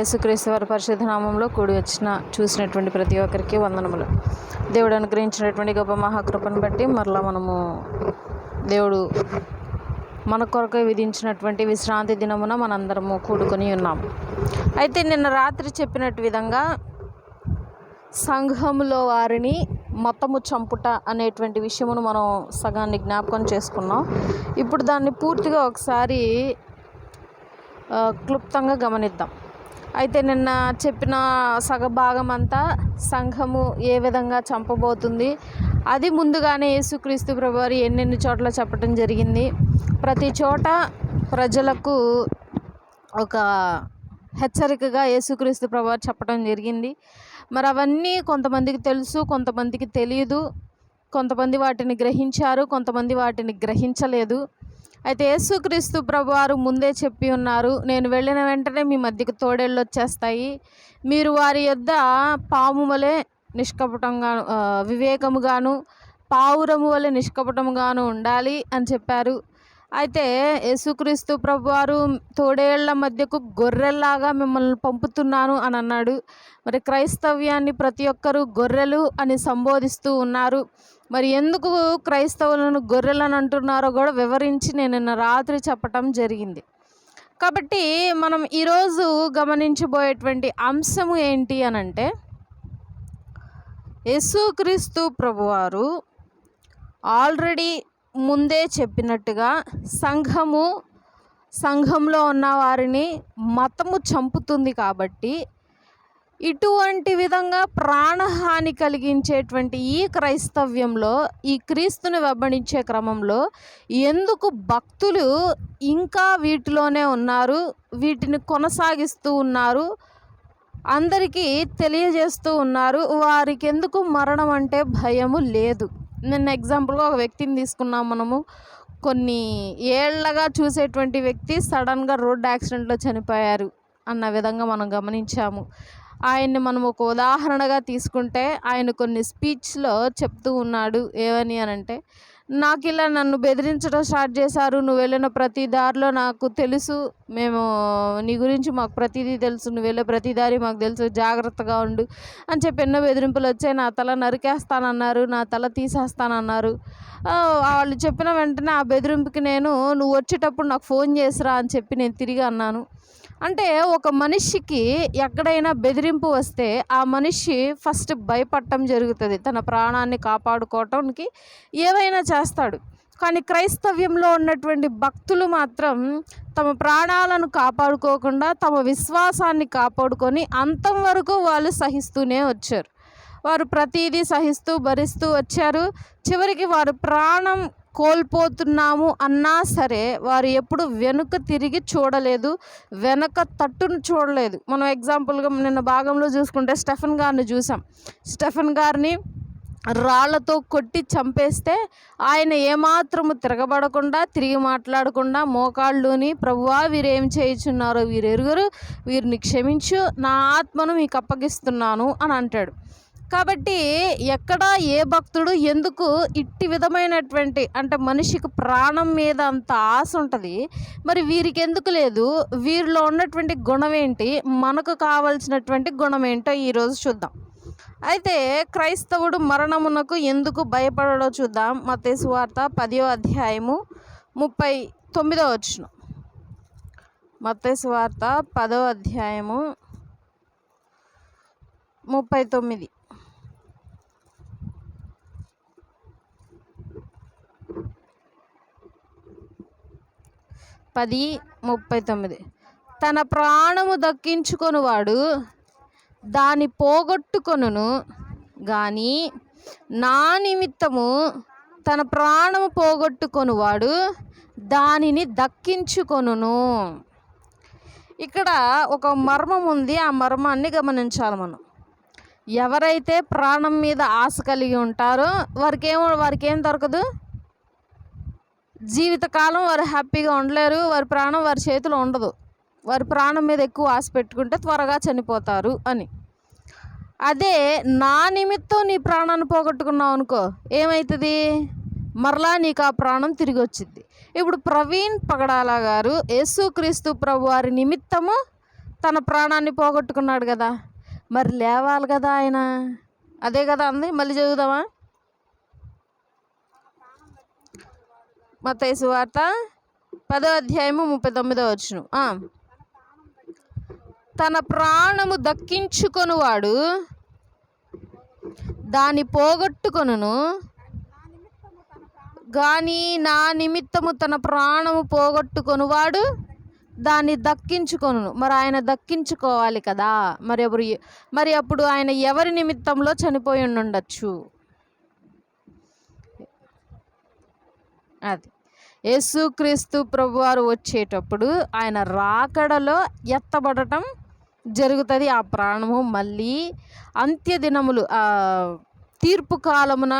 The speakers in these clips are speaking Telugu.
యేసుక్రీస్తు వారి పరిశుద్ధ నామంలో కూడి చూసినటువంటి ప్రతి ఒక్కరికి వందనములు. దేవుడు అనుగ్రహించినటువంటి గొప్ప మహాకృపను బట్టి మరలా దేవుడు మన కొరకై విధించినటువంటి విశ్రాంతి దినమున మనందరము కూడుకొని ఉన్నాము. అయితే నిన్న రాత్రి చెప్పినట్టు విధంగా సంఘములో వారిని మతము చంపుట అనేటువంటి విషయమును మనం సగాన్ని జ్ఞాపకం చేసుకున్నాం. ఇప్పుడు దాన్ని పూర్తిగా ఒకసారి క్లుప్తంగా గమనిద్దాం. అయితే నిన్న చెప్పిన సగభాగం అంతా సంఘము ఏ విధంగా చంపబోతుంది, అది ముందుగానే యేసుక్రీస్తు ప్రభువారు ఎన్నెన్ని చోట్ల చెప్పడం జరిగింది. ప్రతి చోట ప్రజలకు ఒక హెచ్చరికగా యేసుక్రీస్తు ప్రభువారు చెప్పడం జరిగింది. మరి అవన్నీ కొంతమందికి తెలుసు, కొంతమందికి తెలియదు. కొంతమంది వాటిని గ్రహించారు, కొంతమంది వాటిని గ్రహించలేదు. అయితే యేసుక్రీస్తు ప్రభువారు ముందే చెప్పి ఉన్నారు, నేను వెళ్ళిన వెంటనే మీ మధ్యకు తోడేళ్ళు వచ్చేస్తాయి, మీరు వారి యొద్ద పాము వలె నిష్కపటంగాను వివేకముగాను పావురము వలె నిష్కపటముగాను ఉండాలి అని చెప్పారు. అయితే యేసుక్రీస్తు ప్రభువారు తోడేళ్ల మధ్యకు గొర్రెల్లాగా మిమ్మల్ని పంపుతున్నాను అని అన్నాడు. మరి క్రైస్తవ్యాన్ని ప్రతి ఒక్కరూ గొర్రెలు అని సంబోధిస్తూ ఉన్నారు. మరి ఎందుకు క్రైస్తవులను గొర్రెలను అంటున్నారో కూడా వివరించి నేను నిన్న రాత్రి చెప్పటం జరిగింది. కాబట్టి మనం ఈరోజు గమనించబోయేటువంటి అంశము ఏంటి అనంటే, యేసుక్రీస్తు ప్రభువారు ఆల్రెడీ ముందే చెప్పినట్టుగా సంఘంలో ఉన్న వారిని మతము చంపుతుంది. కాబట్టి ఇటువంటి విధంగా ప్రాణహాని కలిగించేటువంటి ఈ క్రైస్తవ్యంలో, ఈ క్రీస్తుని వెంబడించే క్రమంలో ఎందుకు భక్తులు ఇంకా వీటిలోనే ఉన్నారు, వీటిని కొనసాగిస్తూ ఉన్నారు, అందరికీ తెలియజేస్తూ ఉన్నారు, వారికి ఎందుకు మరణం అంటే భయము లేదు. నిన్న ఎగ్జాంపుల్గా ఒక వ్యక్తిని తీసుకున్నాం మనము. కొన్ని ఏళ్లగా చూసేటువంటి వ్యక్తి సడన్గా రోడ్డు యాక్సిడెంట్లో చనిపోయారు అన్న విధంగా మనం గమనించాము. ఆయన్ని మనం ఒక ఉదాహరణగా తీసుకుంటే, ఆయన కొన్ని స్పీచ్లో చెప్తూ ఉన్నాడు. ఏమని అనంటే, నాకు ఇలా నన్ను బెదిరించడం స్టార్ట్ చేశారు, నువ్వు వెళ్ళిన ప్రతి దారిలో నాకు తెలుసు, మేము నీ గురించి మాకు ప్రతిదీ తెలుసు, నువ్వు వెళ్ళే ప్రతి దారి మాకు తెలుసు, జాగ్రత్తగా ఉండు అని చెప్పి ఎన్నో బెదిరింపులు వచ్చాయి. నా తల నరికేస్తానన్నారు, నా తల తీసేస్తానన్నారు. వాళ్ళు చెప్పిన వెంటనే ఆ బెదిరింపుకి నువ్వు వచ్చేటప్పుడు నాకు ఫోన్ చేసిరా అని చెప్పి నేను తిరిగి అన్నాను. అంటే ఒక మనిషికి ఎక్కడైనా బెదిరింపు వస్తే ఆ మనిషి ఫస్ట్ భయపడటం జరుగుతుంది, తన ప్రాణాన్ని కాపాడుకోవటానికి ఏవైనా చేస్తాడు. కానీ క్రైస్తవ్యంలో ఉన్నటువంటి భక్తులు మాత్రం తమ ప్రాణాలను కాపాడుకోకుండా తమ విశ్వాసాన్ని కాపాడుకొని అంతం వరకు వాళ్ళు సహిస్తూనే వచ్చారు. వారు ప్రతిదీ సహిస్తూ భరిస్తూ వచ్చారు. చివరికి వారు ప్రాణం కోల్పోతున్నాము అన్నా సరే వారు ఎప్పుడు వెనుక తిరిగి చూడలేదు, వెనక తట్టును చూడలేదు. మనం ఎగ్జాంపుల్గా నిన్న భాగంలో చూసుకుంటే స్టెఫెన్ గారిని చూసాం. స్టెఫెన్ గారిని రాళ్లతో కొట్టి చంపేస్తే ఆయన ఏమాత్రము తిరగబడకుండా, తిరిగి మాట్లాడకుండా మోకాళ్ళుని, ప్రభువా వీరేం చేయుచున్నారో వీరెరుగురు, వీరిని క్షమించు, నా ఆత్మను మీకు అప్పగిస్తున్నాను అని అంటాడు. కాబట్టి ఎక్కడ ఏ భక్తుడు ఎందుకు ఇట్టి విధమైనటువంటి, అంటే మనిషికి ప్రాణం మీద అంత ఆశ ఉంటుంది, మరి వీరికి ఎందుకు లేదు? వీరిలో ఉన్నటువంటి గుణం ఏంటి, మనకు కావాల్సినటువంటి గుణం ఏంటో ఈరోజు చూద్దాం. అయితే క్రైస్తవుడు మరణమునకు ఎందుకు భయపడడో చూద్దాం. మత్తయి సువార్త 10వ అధ్యాయము 39వ వచనం. మత్తయి సువార్త 10వ అధ్యాయము 39. 10:39. తన ప్రాణము దక్కించుకొనువాడు దాని పోగొట్టుకొనును గాని నా నిమిత్తము తన ప్రాణము పోగొట్టుకొనువాడు దానిని దక్కించుకొనును. ఇక్కడ ఒక మర్మం ఉంది, ఆ మర్మాన్ని గమనించాలి మనం. ఎవరైతే ప్రాణం మీద ఆశ కలిగి ఉంటారో వారికేం దొరకదు, జీవితకాలం వారు హ్యాపీగా ఉండలేరు, వారి ప్రాణం వారి చేతిలో ఉండదు. వారి ప్రాణం మీద ఎక్కువ ఆశ పెట్టుకుంటే త్వరగా చనిపోతారు అని. అదే నా నిమిత్తం నీ ప్రాణాన్ని పోగొట్టుకున్నావు అనుకో, ఏమవుతుంది? మరలా నీకు ఆ ప్రాణం తిరిగి వచ్చింది. ఇప్పుడు ప్రవీణ్ పగడాల గారు యేసుక్రీస్తు ప్రభు వారి నిమిత్తము తన ప్రాణాన్ని పోగొట్టుకున్నాడు కదా, మరి లేవాలి కదా ఆయన. అదే కదా అంది. మళ్ళీ చదువుదామా? మత్తయి సువార్త 10వ అధ్యాయము 39వ. తన ప్రాణము దక్కించుకొనువాడు దాన్ని పోగొట్టుకొనును, కానీ నా నిమిత్తము తన ప్రాణము పోగొట్టుకొనువాడు దాన్ని దక్కించుకొనును. మరి ఆయన దక్కించుకోవాలి కదా, మరి అప్పుడు ఆయన ఎవరి నిమిత్తంలో చనిపోయి ఉండొచ్చు? అది యేసుక్రీస్తు ప్రభువారు వచ్చేటప్పుడు ఆయన రాకడలో ఎత్తబడటం జరుగుతుంది. ఆ ప్రాణము మళ్ళీ అంత్యదినములు తీర్పు కాలమున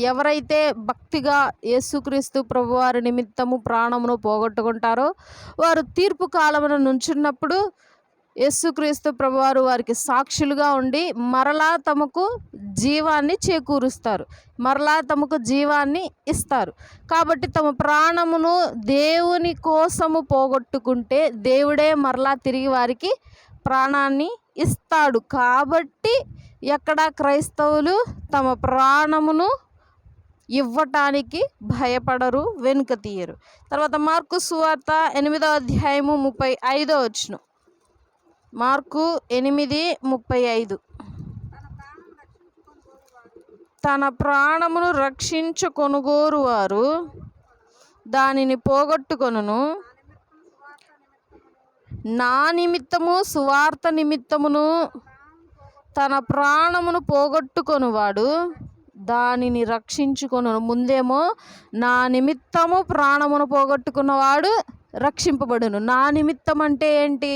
ఎవరైతే భక్తిగా యేసుక్రీస్తు ప్రభువారి నిమిత్తము ప్రాణమును పోగొట్టుకుంటారో వారు తీర్పు కాలమున నుంచున్నప్పుడు యేసుక్రీస్తు ప్రభువారు వారికి సాక్షులుగా ఉండి మరలా తమకు జీవాన్ని చేకూరుస్తారు, మరలా తమకు జీవాన్ని ఇస్తారు. కాబట్టి తమ ప్రాణమును దేవుని కోసము పోగొట్టుకుంటే దేవుడే మరలా తిరిగి వారికి ప్రాణాన్ని ఇస్తాడు. కాబట్టి ఎక్కడ క్రైస్తవులు తమ ప్రాణమును ఇవ్వటానికి భయపడరు, వెనుక తీయరు. తర్వాత మార్కు సువార్త 8వ అధ్యాయము 35వ. మార్కు 8:35. తన ప్రాణమును రక్షించుకొనుగోరువారు దానిని పోగొట్టుకొనును, నా నిమిత్తము సువార్త నిమిత్తమును తన ప్రాణమును పోగొట్టుకొనువాడు దానిని రక్షించుకొను. ముందేమో నా నిమిత్తము ప్రాణమును పోగొట్టుకున్నవాడు రక్షింపబడును. నా నిమిత్తం అంటే ఏంటి?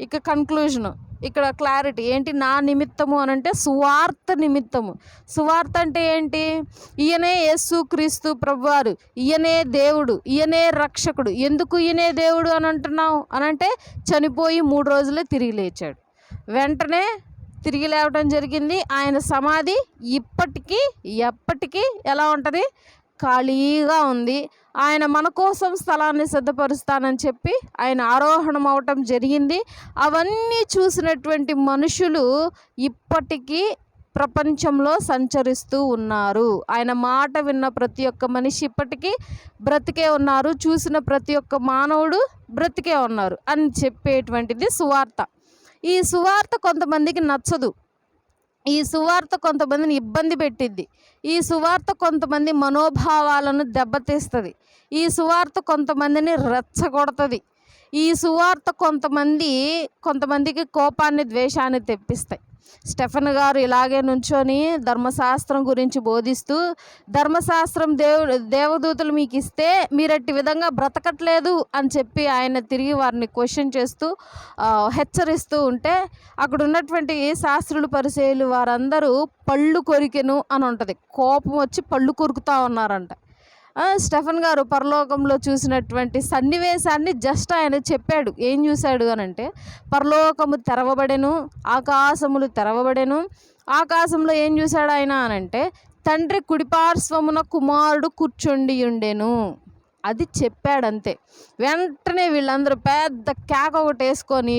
ఇక కన్క్లూజను, ఇక్కడ క్లారిటీ ఏంటి? నా నిమిత్తము అని అంటే సువార్త నిమిత్తము. సువార్త అంటే ఏంటి? ఈయనే యేసుక్రీస్తు ప్రభువారు, ఈయనే దేవుడు, ఈయనే రక్షకుడు. ఎందుకు ఈయనే దేవుడు అని అంటున్నావు అనంటే చనిపోయి 3 రోజులే తిరిగి లేచాడు. వెంటనే తిరిగి లేవడం జరిగింది. ఆయన సమాధి ఇప్పటికీ ఎప్పటికీ ఎలా ఉంటుంది? ఖాళీగా ఉంది. ఆయన మన కోసం స్థలాన్ని సిద్ధపరుస్తానని చెప్పి ఆయన ఆరోహణం అవటం జరిగింది. అవన్నీ చూసినటువంటి మనుషులు ఇప్పటికీ ప్రపంచంలో సంచరిస్తూ ఉన్నారు. ఆయన మాట విన్న ప్రతి ఒక్క మనిషి ఇప్పటికీ బ్రతికే ఉన్నారు, చూసిన ప్రతి ఒక్క మానవుడు బ్రతికే ఉన్నారు అని చెప్పేటువంటిది సువార్త. ఈ సువార్త కొంతమందికి నచ్చదు, ఈ సువార్త కొంతమందిని ఇబ్బంది పెట్టిద్ది, ఈ సువార్త కొంతమంది మనోభావాలను దెబ్బతీస్తుంది, ఈ సువార్త కొంతమందిని రెచ్చగొడుతుంది, ఈ సువార్త కొంతమందికి కోపాన్ని, ద్వేషాన్ని తెప్పిస్తాయి. స్టెఫెన్ గారు ఇలాగే నుంచొని ధర్మశాస్త్రం గురించి బోధిస్తూ, ధర్మశాస్త్రం దేవదూతలు మీకు ఇస్తే మీరట్టి విధంగా బ్రతకట్లేదు అని చెప్పి ఆయన తిరిగి వారిని క్వశ్చన్ చేస్తూ హెచ్చరిస్తూ ఉంటే అక్కడ ఉన్నటువంటి శాస్త్రులు, పరిసయ్యులు వారందరూ పళ్ళు కొరికెను అని ఉంటుంది. కోపం వచ్చి పళ్ళు కొరుకుతూ ఉన్నారంట. స్టెఫెన్ గారు పరలోకంలో చూసినటువంటి సన్నివేశాన్ని జస్ట్ ఆయన చెప్పాడు. ఏం చూశాడు అని అంటే, పరలోకము తెరవబడెను, ఆకాశములు తెరవబడెను. ఆకాశంలో ఏం చూశాడు ఆయన అనంటే, తండ్రి కుడిపార్శ్వమున కుమారుడు కూర్చుండి ఉండెను. అది చెప్పాడంతే. వెంటనే వీళ్ళందరూ పెద్ద కేక ఒకటి వేసుకొని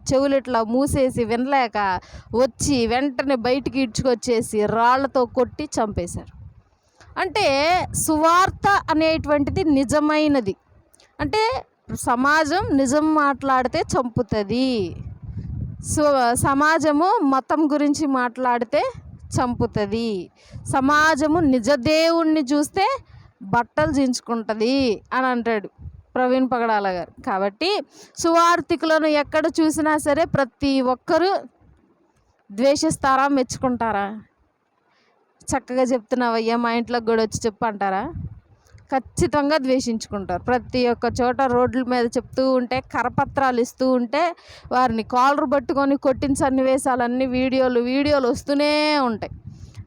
చెవులు ఇట్లా మూసేసి వినలేక వచ్చి వెంటనే బయటికి ఈడ్చుకొచ్చేసి రాళ్లతో కొట్టి చంపేశారు. అంటే సువార్త అనేటువంటిది నిజమైనది. అంటే సమాజం నిజం మాట్లాడితే చంపుతుంది, సమాజము మతం గురించి మాట్లాడితే చంపుతుంది, సమాజము నిజదేవుణ్ణి చూస్తే బట్టలు దించుకుంటుంది అని అంటాడు ప్రవీణ్ పగడాల గారు. కాబట్టి సువార్థికులను ఎక్కడ చూసినా సరే ప్రతి ఒక్కరూ ద్వేషిస్తారా, మెచ్చుకుంటారా? చక్కగా చెప్తున్నావయ్యా, మా ఇంట్లోకి కూడా వచ్చి చెప్పు అంటారా? ఖచ్చితంగా ద్వేషించుకుంటారు. ప్రతి ఒక్క చోట రోడ్ల మీద చెప్తూ ఉంటే, కరపత్రాలు ఇస్తూ ఉంటే వారిని కాలర్ పట్టుకొని కొట్టిన సన్నివేశాలన్నీ వీడియోలు వస్తూనే ఉంటాయి.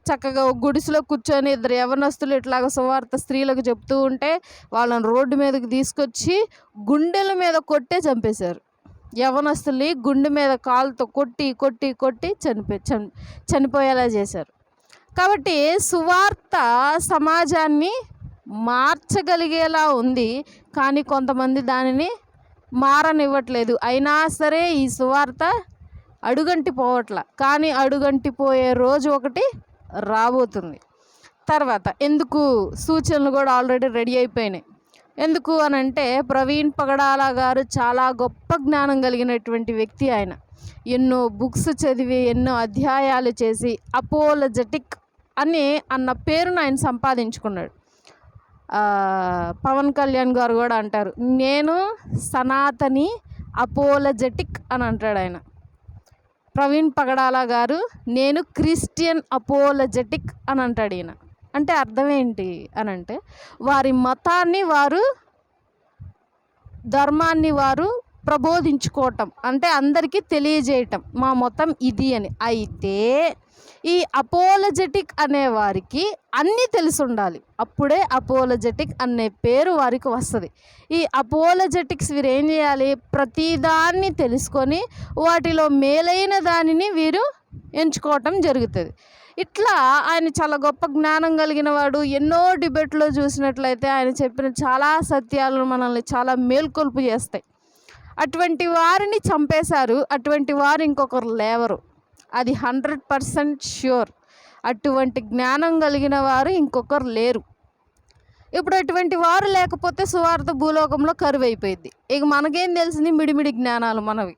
చక్కగా గుడిసెలో కూర్చొని 2 యవనస్తులు ఇట్లాగ సువార్త స్త్రీలకు చెప్తూ ఉంటే వాళ్ళని రోడ్డు మీదకి తీసుకొచ్చి గుండెల మీద కొట్టే చంపేశారు. యవనస్తుల్ని గుండె మీద కాలుతో కొట్టి కొట్టి కొట్టి చనిపోయేలా చేశారు. కాబట్టి సువార్త సమాజాన్ని మార్చగలిగేలా ఉంది, కానీ కొంతమంది దానిని మారనివ్వట్లేదు. అయినా సరే ఈ సువార్త అడుగంటి పోవట్ల. కానీ అడుగంటిపోయే రోజు ఒకటి రాబోతుంది. తర్వాత ఎందుకు సూచనలు కూడా ఆల్రెడీ రెడీ అయిపోయినాయి. ఎందుకు అని అంటే ప్రవీణ్ పగడాల గారు చాలా గొప్ప జ్ఞానం కలిగినటువంటి వ్యక్తి. ఆయన ఎన్నో బుక్స్ చదివి ఎన్నో అధ్యాయాలు చేసి అపోలజెటిక్ అన్న పేరును ఆయన సంపాదించుకున్నాడు. పవన్ కళ్యాణ్ గారు కూడా అంటారు, నేను సనాతని అపోలజెటిక్ అని అంటాడు ఆయన. ప్రవీణ్ పగడాల గారు నేను క్రిస్టియన్ అపోలజెటిక్ అని అంటాడు ఈయన. అంటే అర్థం ఏంటి అని అంటే వారి మతాన్ని వారు, ధర్మాన్ని వారు ప్రబోధించుకోవటం, అంటే అందరికీ తెలియజేయటం, మా మతం ఇది అని. అయితే ఈ అపోలజెటిక్ అనే వారికి అన్నీ తెలిసి ఉండాలి. అప్పుడే అపోలజెటిక్ అనే పేరు వారికి వస్తుంది. ఈ అపోలజెటిక్స్ వీరు ఏం చేయాలి? ప్రతిదాన్ని తెలుసుకొని వాటిలో మేలైన దానిని వీరు ఎంచుకోవటం జరుగుతుంది. ఇట్లా ఆయన చాలా గొప్ప జ్ఞానం కలిగిన వాడు. ఎన్నో డిబేట్లో చూసినట్లయితే ఆయన చెప్పిన చాలా సత్యాలను మనల్ని చాలా మేల్కొల్పు చేస్తాయి. అటువంటి వారిని చంపేశారు. అటువంటి వారు ఇంకొకరు లేవరు, అది 100% ష్యూర్. అటువంటి జ్ఞానం కలిగిన వారు ఇంకొకరు లేరు. ఇప్పుడు అటువంటి వారు లేకపోతే సువార్త భూలోకంలో కరువైపోయింది. ఇక మనకేం తెలిసింది? మిడిమిడి జ్ఞానాలు మనవి.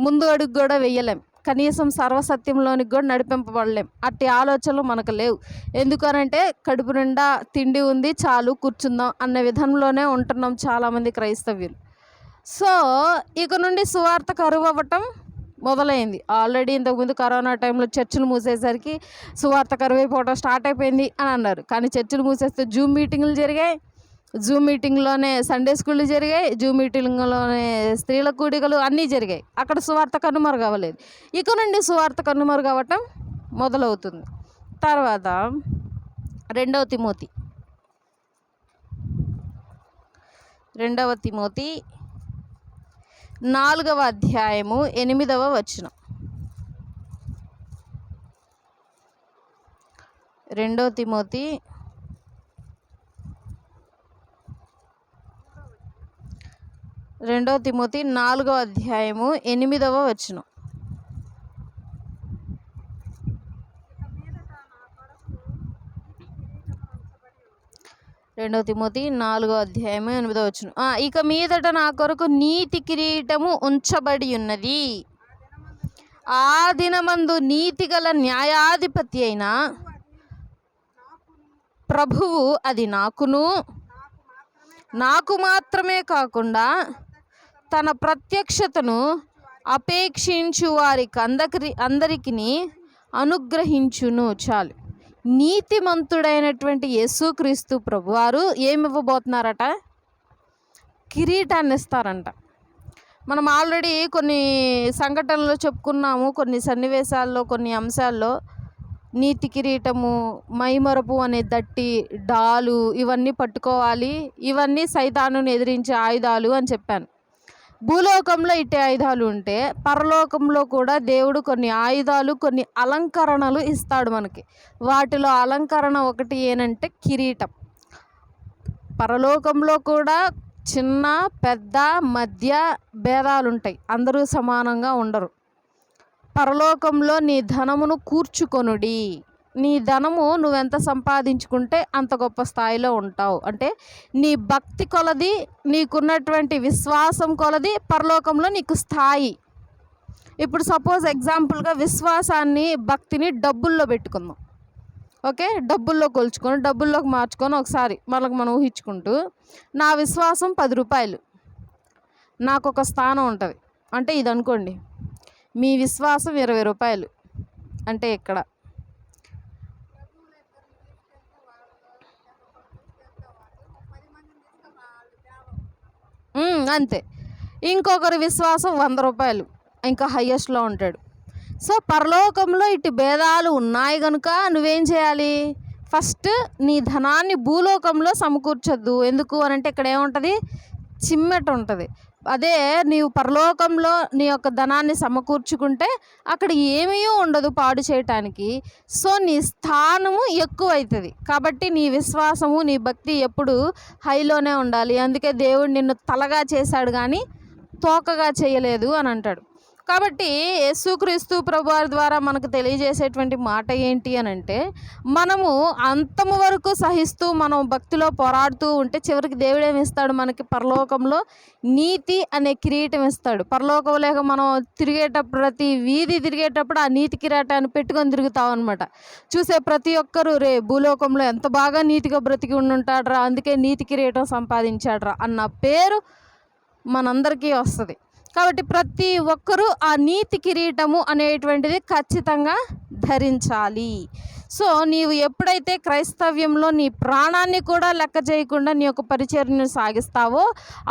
ముందు అడుగు కూడా వెయ్యలేం, కనీసం సర్వసత్యంలోనికి కూడా నడిపింపబడలేం. అట్టి ఆలోచనలు మనకు లేవు. ఎందుకనంటే కడుపు నిండా తిండి ఉంది, చాలు కూర్చుందాం అన్న విధంలోనే ఉంటున్నాం చాలామంది క్రైస్తవ్యులు. సో ఇక నుండి సువార్త కరువు అవ్వటం మొదలైంది. ఆల్రెడీ ఇంతకుముందు కరోనా టైంలో చర్చిలు మూసేసరికి సువార్త కరువైపోవడం స్టార్ట్ అయిపోయింది అని అన్నారు. కానీ చర్చిలు మూసేస్తే జూమ్ మీటింగులు జరిగాయి, జూమ్ మీటింగ్లోనే సండే స్కూళ్ళు జరిగాయి, జూమ్ మీటింగ్లోనే స్త్రీల కూడికలు అన్నీ జరిగాయి. అక్కడ సువార్త కనుమరుగవ్వలేదు. ఇక నుండి సువార్త కనుమరుగవ్వటం మొదలవుతుంది. తర్వాత 2 తిమోతి 4వ అధ్యాయము 8వ వచనం. 2 తిమోతి 4వ అధ్యాయము 8వ వచనం. రెండవ తిమోతి 4వ అధ్యాయము 8వ వచనం. ఇక మీదట నా కొరకు నీతి కిరీటము ఉంచబడి ఉన్నది. ఆ దినమందు నీతిగల న్యాయాధిపతి అయిన ప్రభువు అది నాకు మాత్రమే కాకుండా తన ప్రత్యక్షతను అపేక్షించు వారికి అందరికీ అనుగ్రహించును. చాలు. నీతిమంతుడైనటువంటి యేసుక్రీస్తు ప్రభువారు ఏమివ్వబోతున్నారట? కిరీటాన్ని ఇస్తారంట. మనం ఆల్రెడీ కొన్ని సంఘటనలు చెప్పుకున్నాము, కొన్ని సన్నివేశాల్లో, కొన్ని అంశాల్లో. నీతి కిరీటము, మైమరపు అనే దట్టి, డాలు ఇవన్నీ పట్టుకోవాలి. ఇవన్నీ సైతానుని ఎదిరించే ఆయుధాలు అని చెప్పాను. భూలోకంలో ఇట్టే ఆయుధాలు ఉంటే పరలోకంలో కూడా దేవుడు కొన్ని ఆయుధాలు, కొన్ని అలంకరణలు ఇస్తాడు మనకి. వాటిలో అలంకరణ ఒకటి ఏనంటే కిరీటం. పరలోకంలో కూడా చిన్న, పెద్ద, మధ్య భేదాలు ఉంటాయి. అందరూ సమానంగా ఉండరు. పరలోకంలో నీ ధనమును కూర్చుకొనుడి. నీ ధనము నువ్వెంత సంపాదించుకుంటే అంత గొప్ప స్థాయిలో ఉంటావు. అంటే నీ భక్తి కొలది, నీకున్నటువంటి విశ్వాసం కొలది పరలోకంలో నీకు స్థాయి. ఇప్పుడు సపోజ్ ఎగ్జాంపుల్గా విశ్వాసాన్ని, భక్తిని డబ్బుల్లో పెట్టుకుందాం. ఓకే, డబ్బుల్లో కొలుచుకొని, డబ్బుల్లోకి మార్చుకొని ఒకసారి మనం ఊహించుకుంటూ, నా విశ్వాసం 10 రూపాయలు, నాకు ఒక స్థానం ఉంటుంది. అంటే ఇది అనుకోండి, మీ విశ్వాసం 20 రూపాయలు. అంటే ఇక్కడ అంతే. ఇంకొకరి విశ్వాసం 100 రూపాయలు, ఇంకా హయ్యెస్ట్లో ఉంటాడు. సో పరలోకంలో ఇటు భేదాలు ఉన్నాయి కనుక నువ్వేం చేయాలి? ఫస్ట్ నీ ధనాన్ని భూలోకంలో సమకూర్చొద్దు. ఎందుకు అనంటే ఇక్కడ ఏముంటుంది? చిమ్మెట ఉంటుంది. అదే నీవు పరలోకంలో నీ యొక్క ధనాన్ని సమకూర్చుకుంటే అక్కడ ఏమీ ఉండదు పాడు చేయటానికి. సో నీ స్థానము ఎక్కువ అవుతుంది. కాబట్టి నీ విశ్వాసము, నీ భక్తి ఎప్పుడు హైలోనే ఉండాలి. అందుకే దేవుడు నిన్ను తలగా చేశాడు కానీ తోకగా చేయలేదు అని అంటాడు. కాబట్టి యేసుక్రీస్తు ప్రభువారి ద్వారా మనకు తెలియజేసేటువంటి మాట ఏంటి అని అంటే, మనము అంతము వరకు సహిస్తూ మనం భక్తిలో పోరాడుతూ ఉంటే చివరికి దేవుడు ఏమి ఇస్తాడు మనకి? పరలోకంలో నీతి అనే కిరీటం ఇస్తాడు. పరలోకం లేక మనం తిరిగేటప్పుడు, ప్రతి వీధి తిరిగేటప్పుడు ఆ నీతి కిరీటాన్ని పెట్టుకొని తిరుగుతాం అనమాట. చూసే ప్రతి ఒక్కరూ భూలోకంలో ఎంత బాగా నీతిగా బ్రతికి ఉండుంటాడ్రా, అందుకే నీతి కిరీటం సంపాదించాడ్రా అన్న పేరు మనందరికీ వస్తుంది. కాబట్టి ప్రతి ఒక్కరూ ఆ నీతి కిరీటము అనేటువంటిది ఖచ్చితంగా ధరించాలి. సో నీవు ఎప్పుడైతే క్రైస్తవ్యంలో నీ ప్రాణాన్ని కూడా లెక్క చేయకుండా నీ యొక్క పరిచర్యను సాగిస్తావో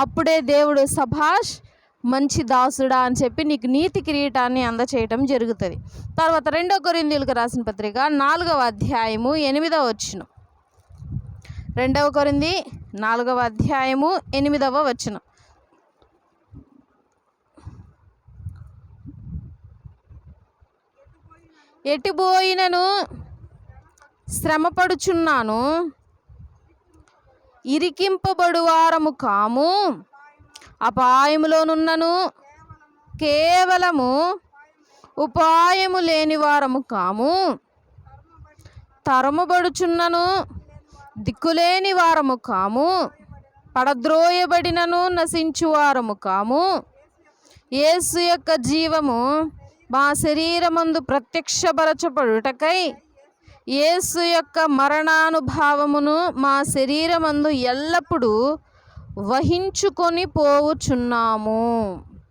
అప్పుడే దేవుడు సభాష్ మంచి దాసుడా అని చెప్పి నీకు నీతి కిరీటాన్ని అందచేయటం జరుగుతుంది. తర్వాత 2 కొరింథీయులకు రాసిన పత్రిక 4వ అధ్యాయము 8వ వచనం. 2 కొరింథీ 4వ అధ్యాయము 8వ వచనం. ఎటుపోయినను శ్రమపడుచున్నాను, ఇరికింపబడువారము కాము, అపాయములోనున్నను కేవలము ఉపాయము లేని వారము కాము, తరమబడుచున్నను దిక్కులేని వారము కాము, పడద్రోయబడినను నశించువారము కాము, యేసు యొక్క జీవము మా శరీరమందు ప్రత్యక్షపరచబడుటకై యేసు యొక్క మరణానుభావమును మా శరీరమందు ఎల్లప్పుడూ వహించుకొని పోవుచున్నాము.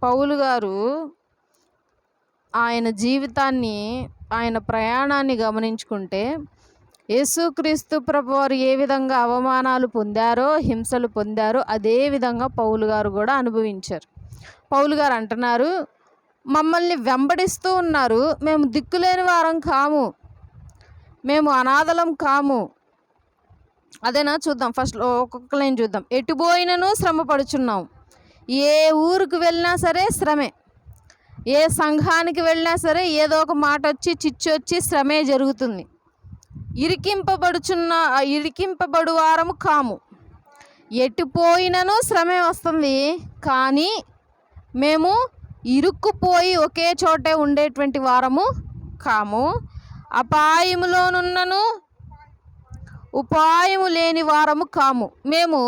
పౌలు గారు ఆయన జీవితాన్ని, ఆయన ప్రయాణాన్ని గమనించుకుంటే యేసుక్రీస్తు ప్రభువారు ఏ విధంగా అవమానాలు పొందారో, హింసలు పొందారో అదే విధంగా పౌలు గారు కూడా అనుభవించారు. పౌలు గారు అంటున్నారు, మమ్మల్ని వెంబడిస్తూ ఉన్నారు, మేము దిక్కులేని వారం కాము, మేము అనాథలం కాము. అదేనా చూద్దాం. ఫస్ట్ ఒక్కొక్క లైన్ చూద్దాం. ఎటుపోయినను శ్రమ పడుచున్నాం. ఏ ఊరికి వెళ్ళినా సరే శ్రమే, ఏ సంఘానికి వెళ్ళినా సరే ఏదో ఒక మాట వచ్చి చిచ్చు వచ్చి శ్రమే జరుగుతుంది. ఇరికింపబడు వారము కాము. ఎటుపోయినను శ్రమే వస్తుంది, కానీ మేము ఇరుక్కుపోయి ఒకే చోటే ఉండేటువంటి వారము కాము. అపాయములోనున్నను ఉపాయము లేని వారము కాము. మేము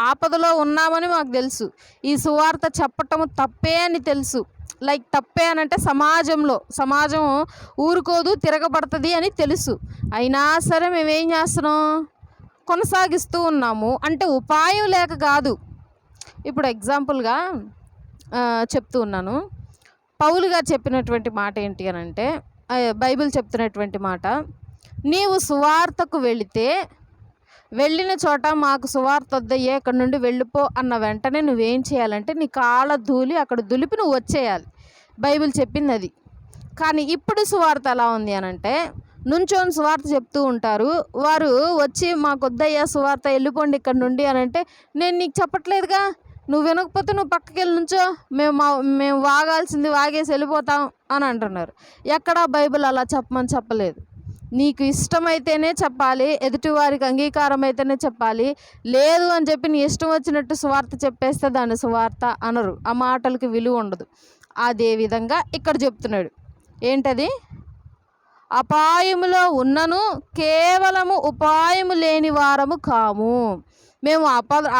ఆపదలో ఉన్నామని మాకు తెలుసు, ఈ సువార్త చెప్పటము తప్పే అని తెలుసు. లైక్ తప్పే అని అంటే సమాజం ఊరుకోదు, తిరగబడుతుంది అని తెలుసు. అయినా సరే మేమేం చేస్తున్నాం? కొనసాగిస్తూ ఉన్నాము. అంటే ఉపాయం లేక కాదు. ఇప్పుడు ఎగ్జాంపుల్గా చెప్తూ ఉన్నాను. పౌలు గారు చెప్పినటువంటి మాట ఏంటి అని అంటే, బైబిల్ చెప్తున్నటువంటి మాట, నీవు సువార్తకు వెళితే వెళ్ళిన చోట మాకు సువార్త వద్దయ్యే, ఇక్కడ నుండి వెళ్ళిపో అన్న వెంటనే నువ్వేం చేయాలంటే నీ కాళ్ళ ధూళి అక్కడ దులిపి నువ్వు వచ్చేయాలి. బైబిల్ చెప్పింది అది. కానీ ఇప్పుడు సువార్త ఎలా ఉంది అని అంటే, నుంచోని సువార్త చెప్తూ ఉంటారు. వారు వచ్చి మాకు వద్దయ్యా సువార్త, వెళ్ళిపోండి ఇక్కడ నుండి అని అంటే, నేను నీకు చెప్పట్లేదుగా, నువ్వు వినకపోతే నువ్వు పక్కకి వెళ్ళి నుంచో, మేము వాగాల్సింది వాగేసి వెళ్ళిపోతాం అని అంటున్నారు. ఎక్కడా బైబిల్ అలా చెప్పమని చెప్పలేదు. నీకు ఇష్టమైతేనే చెప్పాలి, ఎదుటివారికి అంగీకారం అయితేనే చెప్పాలి. లేదు అని చెప్పి నీ ఇష్టం వచ్చినట్టు సువార్త చెప్పేస్తే దాన్ని సువార్త అనరు. ఆ మాటలకి విలువ ఉండదు. అదేవిధంగా ఇక్కడ చెప్తున్నాడు. ఏంటది? అపాయములో ఉన్నను కేవలము ఉపాయము లేని వారము కాము. మేము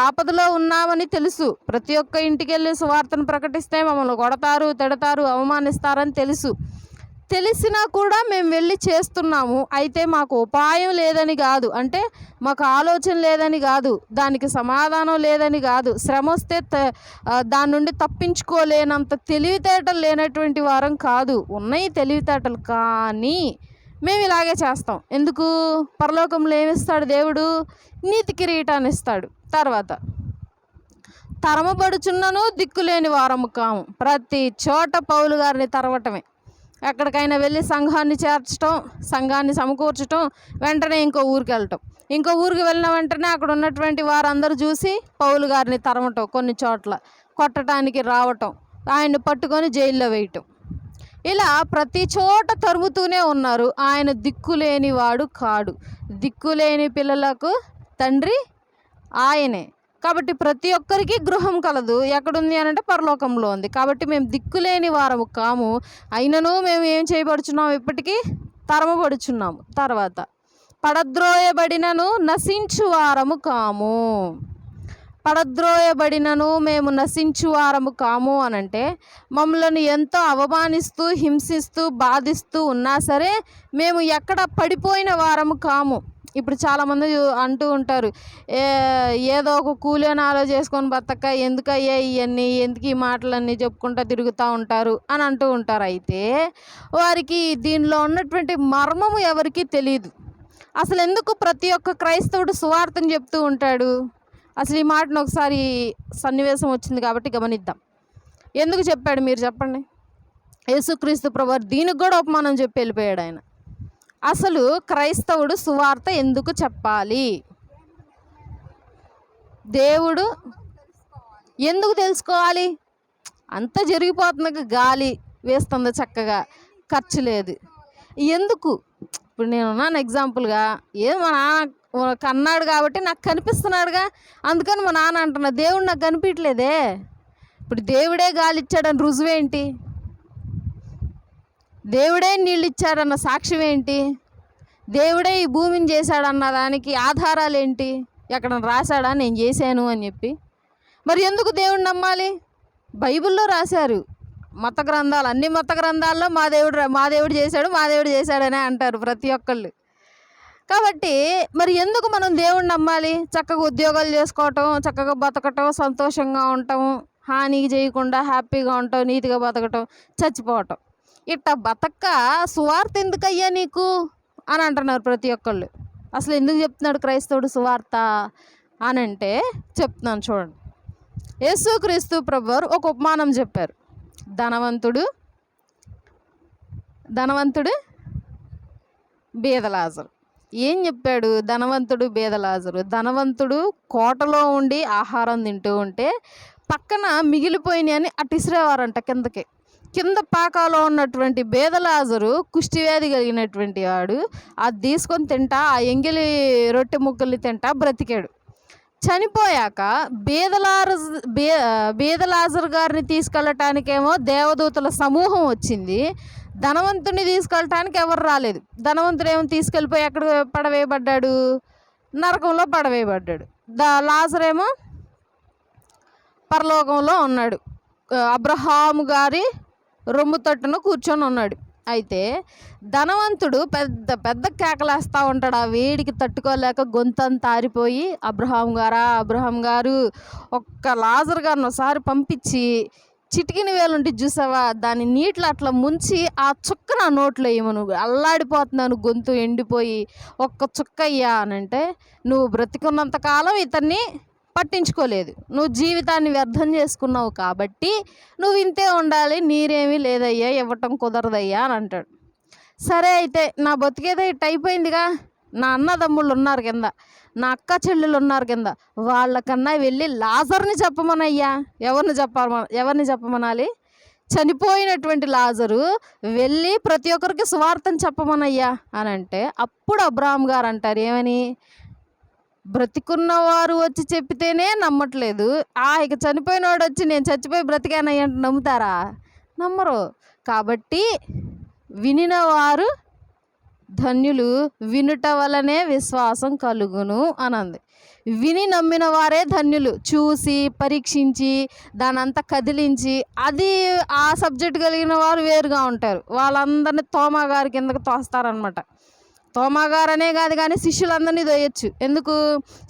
ఆపదలో ఉన్నామని తెలుసు. ప్రతి ఒక్క ఇంటికి వెళ్ళి సువార్తను ప్రకటిస్తే మమ్మల్ని కొడతారు, తిడతారు, అవమానిస్తారని తెలుసు. తెలిసినా కూడా మేము వెళ్ళి చేస్తున్నాము. అయితే మాకు ఉపాయం లేదని కాదు, అంటే మాకు ఆలోచన లేదని కాదు, దానికి సమాధానం లేదని కాదు, శ్రమ వస్తే దాని నుండి తప్పించుకోలేనంత తెలివితేటలు లేనటువంటి వారం కాదు. ఉన్నాయి తెలివితేటలు, కానీ మేము ఇలాగే చేస్తాం. ఎందుకు? పరలోకంలో ఏమిస్తాడు దేవుడు? నీతి కిరీటాన్ని ఇస్తాడు. తర్వాత తరమబడుచున్నను దిక్కులేని వారము కాము. ప్రతి చోట పౌలు గారిని తరవటమే. ఎక్కడికైనా వెళ్ళి సంఘాన్ని చేర్చడం, సంఘాన్ని సమకూర్చడం, వెంటనే ఇంకో ఊరికి వెళ్ళటం, ఇంకో ఊరికి వెళ్ళిన వెంటనే అక్కడ ఉన్నటువంటి వారందరూ చూసి పౌలు గారిని తరమటం, కొన్ని చోట్ల కొట్టడానికి రావటం, ఆయన్ని పట్టుకొని జైల్లో వేయటం, ఇలా ప్రతి చోట తరుముతూనే ఉన్నారు. ఆయన దిక్కులేని వాడు కాడు. దిక్కులేని పిల్లలకు తండ్రి ఆయనే. కాబట్టి ప్రతి ఒక్కరికి గృహం కలదు. ఎక్కడుంది అని అంటే పరలోకంలో ఉంది. కాబట్టి మేము దిక్కులేని వారము కాము, అయినను మేము ఏం చేయబడుచున్నాము, ఇప్పటికీ తరమబడుచున్నాము. తర్వాత పడద్రోయబడినను నశించు వారము కాము. పడద్రోయబడినను మేము నశించు వారము కాము అనంటే మమ్మల్ని ఎంతో అవమానిస్తూ హింసిస్తూ బాధిస్తూ ఉన్నా సరే మేము ఎక్కడ పడిపోయిన వారము కాము. ఇప్పుడు చాలామంది అంటూ ఉంటారు, ఏదో ఒక కూలీనాలో చేసుకొని బతక ఎందుకయ్యా ఇవన్నీ, ఎందుకు ఈ మాటలన్నీ చెప్పుకుంటూ తిరుగుతూ ఉంటారు అని అంటూ ఉంటారు. అయితే వారికి దీనిలో ఉన్నటువంటి మర్మము ఎవరికీ తెలియదు. అసలు ఎందుకు ప్రతి ఒక్క క్రైస్తవుడు సువార్తను చెప్తూ ఉంటాడు? అసలు ఈ మాటను ఒకసారి సన్నివేశం వచ్చింది కాబట్టి గమనిద్దాం. ఎందుకు చెప్పాడు మీరు చెప్పండి? యేసుక్రీస్తు ప్రభువు దీనికి కూడా ఉపమానం చెప్పి వెళ్ళిపోయాడు ఆయన. అసలు క్రైస్తవుడు సువార్త ఎందుకు చెప్పాలి? దేవుడు ఎందుకు తెలుసుకోవాలి? అంతా జరిగిపోతుంది, గాలి వేస్తుంది చక్కగా, ఖర్చు లేదు, ఎందుకు? ఇప్పుడు నేను ఉన్నాను ఎగ్జాంపుల్గా, మా నాన్న కన్నాడు కాబట్టి నాకు కనిపిస్తున్నాడుగా, అందుకని మా నాన్న అంటున్నా. దేవుడు నాకు కనిపించలేదే. ఇప్పుడు దేవుడే గాలి ఇచ్చాడని రుజువేంటి? దేవుడే నీళ్ళు ఇచ్చాడన్న సాక్ష్యం ఏంటి? దేవుడే ఈ భూమిని చేశాడన్న దానికి ఆధారాలు ఏంటి? ఎక్కడ రాశాడా నేను చేశాను అని చెప్పి? మరి ఎందుకు దేవుడిని నమ్మాలి? బైబిల్లో రాశారు, మత గ్రంథాలు, అన్ని మత గ్రంథాల్లో మా దేవుడు చేశాడనే అంటారు ప్రతి ఒక్కళ్ళు. కాబట్టి మరి ఎందుకు మనం దేవుడిని నమ్మాలి? చక్కగా ఉద్యోగాలు చేసుకోవటం, చక్కగా బతకటం, సంతోషంగా ఉండటం, హాని చేయకుండా హ్యాపీగా ఉండటం, నీతిగా బతకటం, చచ్చిపోవటం, ఇట్లా బతక్క సువార్త ఎందుకయ్యా నీకు అని అంటున్నారు ప్రతి ఒక్కళ్ళు. అసలు ఎందుకు చెప్తున్నాడు క్రైస్తవుడు సువార్త అని అంటే చెప్తున్నాను చూడండి. యేసుక్రీస్తు ప్రభువారు ఒక ఉపమానం చెప్పారు. ధనవంతుడు బీదలాజరు. ఏం చెప్పాడు? ధనవంతుడు బీదలాజరు. ధనవంతుడు కోటలో ఉండి ఆహారం తింటూ ఉంటే పక్కన మిగిలిపోయినాయి అని అటు ఇసిరేవారంట కిందకి. కింద పాకాలో ఉన్నటువంటి బీదలాజరు కుష్టివ్యాధి కలిగినటువంటి వాడు అది తీసుకొని తింటా, ఆ ఎంగిలి రొట్టె ముక్కల్ని తింటా బ్రతికాడు. చనిపోయాక బీదలాజరు గారిని తీసుకెళ్ళటానికేమో దేవదూతల సమూహం వచ్చింది, ధనవంతుని తీసుకెళ్ళటానికి ఎవరు రాలేదు. ధనవంతుడు ఏమో తీసుకెళ్ళిపోయి ఎక్కడ పడవేయబడ్డాడు? నరకంలో పడవేయబడ్డాడు. లాజరేమో పరలోకంలో ఉన్నాడు, అబ్రహాము గారి రొమ్ము తట్టును కూర్చొని ఉన్నాడు. అయితే ధనవంతుడు పెద్ద పెద్ద కేకలేస్తూ ఉంటాడు, ఆ వేడికి తట్టుకోలేక గొంతంతా ఆరిపోయి, అబ్రహాం గారు ఒక్క లాజరు గారిని ఒకసారి పంపించి చిటికిన వేలుంటి చూసావా, దాన్ని నీటిలో అట్లా ముంచి ఆ చుక్క నా నోట్లో వేయమను, అల్లాడిపోతున్నాను, గొంతు ఎండిపోయి, ఒక్క చుక్క అయ్యా అని అంటే, నువ్వు బ్రతికున్నంతకాలం ఇతన్ని పట్టించుకోలేదు, నువ్వు జీవితాన్ని వ్యర్థం చేసుకున్నావు కాబట్టి నువ్వు ఇంతే ఉండాలి, నీరేమీ లేదయ్యా, ఇవ్వటం కుదరదయ్యా అని అంటాడు. సరే అయితే నా బతికేదో ఇట్ట అయిపోయిందిగా, నా అన్నదమ్ముళ్ళు ఉన్నారు కింద, నా అక్క చెల్లెళ్ళు ఉన్నారు కింద, వాళ్ళకన్నా వెళ్ళి లాజర్ని చెప్పమనయ్యా. ఎవరిని చెప్పమనాలి? చనిపోయినటువంటి లాజరు వెళ్ళి ప్రతి ఒక్కరికి సువార్తను చెప్పమనయ్యా అని అంటే అప్పుడు అబ్రహాం గారు అంటారు ఏమని? బ్రతికున్నవారు వచ్చి చెప్పితేనే నమ్మట్లేదు, ఇక చనిపోయినవాడు వచ్చి నేను చచ్చిపోయి బ్రతికానయ్య అంటే నమ్ముతారా? నమ్మరు. కాబట్టి వినినవారు ధన్యులు, వినుట వలనే విశ్వాసం కలుగును అనంది. విని నమ్మిన వారే ధన్యులు. చూసి పరీక్షించి దానంతా కదిలించి అది ఆ సబ్జెక్ట్ కలిగిన వారు వేరుగా ఉంటారు. వాళ్ళందరినీ తోమా గారి కిందకి తోస్తారనమాట. తోమా గారు అనే కాదు కానీ శిష్యులందరినీ దొయ్యొచ్చు. ఎందుకు?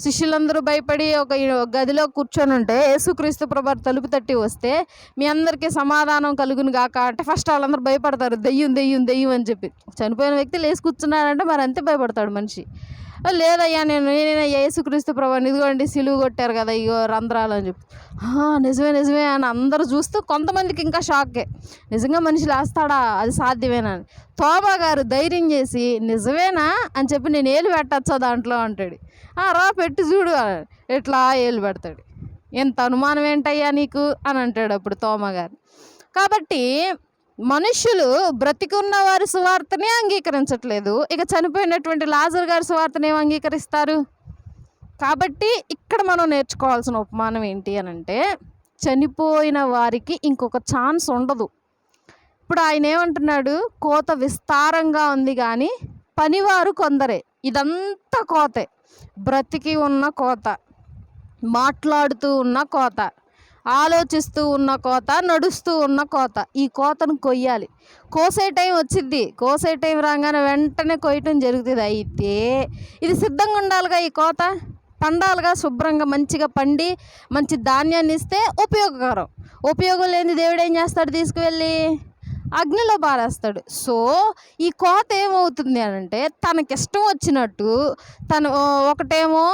శిష్యులందరూ భయపడి ఒక గదిలో కూర్చొని ఉంటే యేసుక్రీస్తు ప్రభువు తలుపు తట్టి వస్తే మీ అందరికీ సమాధానం కలుగును గాక అంటే ఫస్ట్ వాళ్ళందరూ భయపడతారు, దెయ్యం అని చెప్పి. చనిపోయిన వ్యక్తి లేచి కూర్చున్నాడంటే మరి అంతే భయపడతాడు మనిషి. లేదయ్యా నేనే యేసుక్రీస్తు ప్రభువుని, ఇదిగోండి సిలువ కొట్టారు కదా, ఇగో రంధ్రాలు అని చెప్పి. నిజమే అని అందరూ చూస్తూ కొంతమందికి ఇంకా షాకే, నిజంగా మనిషి లేస్తాడా, అది సాధ్యమేనా అని. తోమా గారు ధైర్యం చేసి నిజమేనా అని చెప్పి నేను ఏలు పెట్టచ్చా దాంట్లో అంటాడు. రా పెట్టి చూడు, ఎట్లా ఏలు పెడతాడు. ఎంత అనుమానం ఏంటయ్యా నీకు అని అంటాడు అప్పుడు తోమా గారు. కాబట్టి మనుష్యులు బ్రతికున్న వారి సువార్తనే అంగీకరించట్లేదు, ఇక చనిపోయినటువంటి లాజరు గారి సువార్తను ఏం అంగీకరిస్తారు? కాబట్టి ఇక్కడ మనం నేర్చుకోవాల్సిన ఉపమానం ఏంటి అని అంటే, చనిపోయిన వారికి ఇంకొక ఛాన్స్ ఉండదు. ఇప్పుడు ఆయన ఏమంటున్నాడు, కోత విస్తారంగా ఉంది కానీ పనివారు కొందరే. ఇదంతా కోతే, బ్రతికి ఉన్న కోత, మాట్లాడుతూ ఉన్న కోత, ఆలోచిస్తూ ఉన్న కోత, నడుస్తూ ఉన్న కోత. ఈ కోతను కొయ్యాలి. కోసే టైం వచ్చింది, కోసే టైం రాగానే వెంటనే కొయ్యటం జరుగుతుంది. అయితే ఇది సిద్ధంగా ఉండాలిగా, ఈ కోత పండాలిగా, శుభ్రంగా మంచిగా పండి మంచి ధాన్యాన్ని ఇస్తే ఉపయోగకరం. ఉపయోగం లేని దేవుడు ఏం చేస్తాడు, తీసుకువెళ్ళి అగ్నిలో పారేస్తాడు. సో ఈ కోత ఏమవుతుంది అని అంటే, తనకిష్టం వచ్చినట్టు తను ఒకటేమో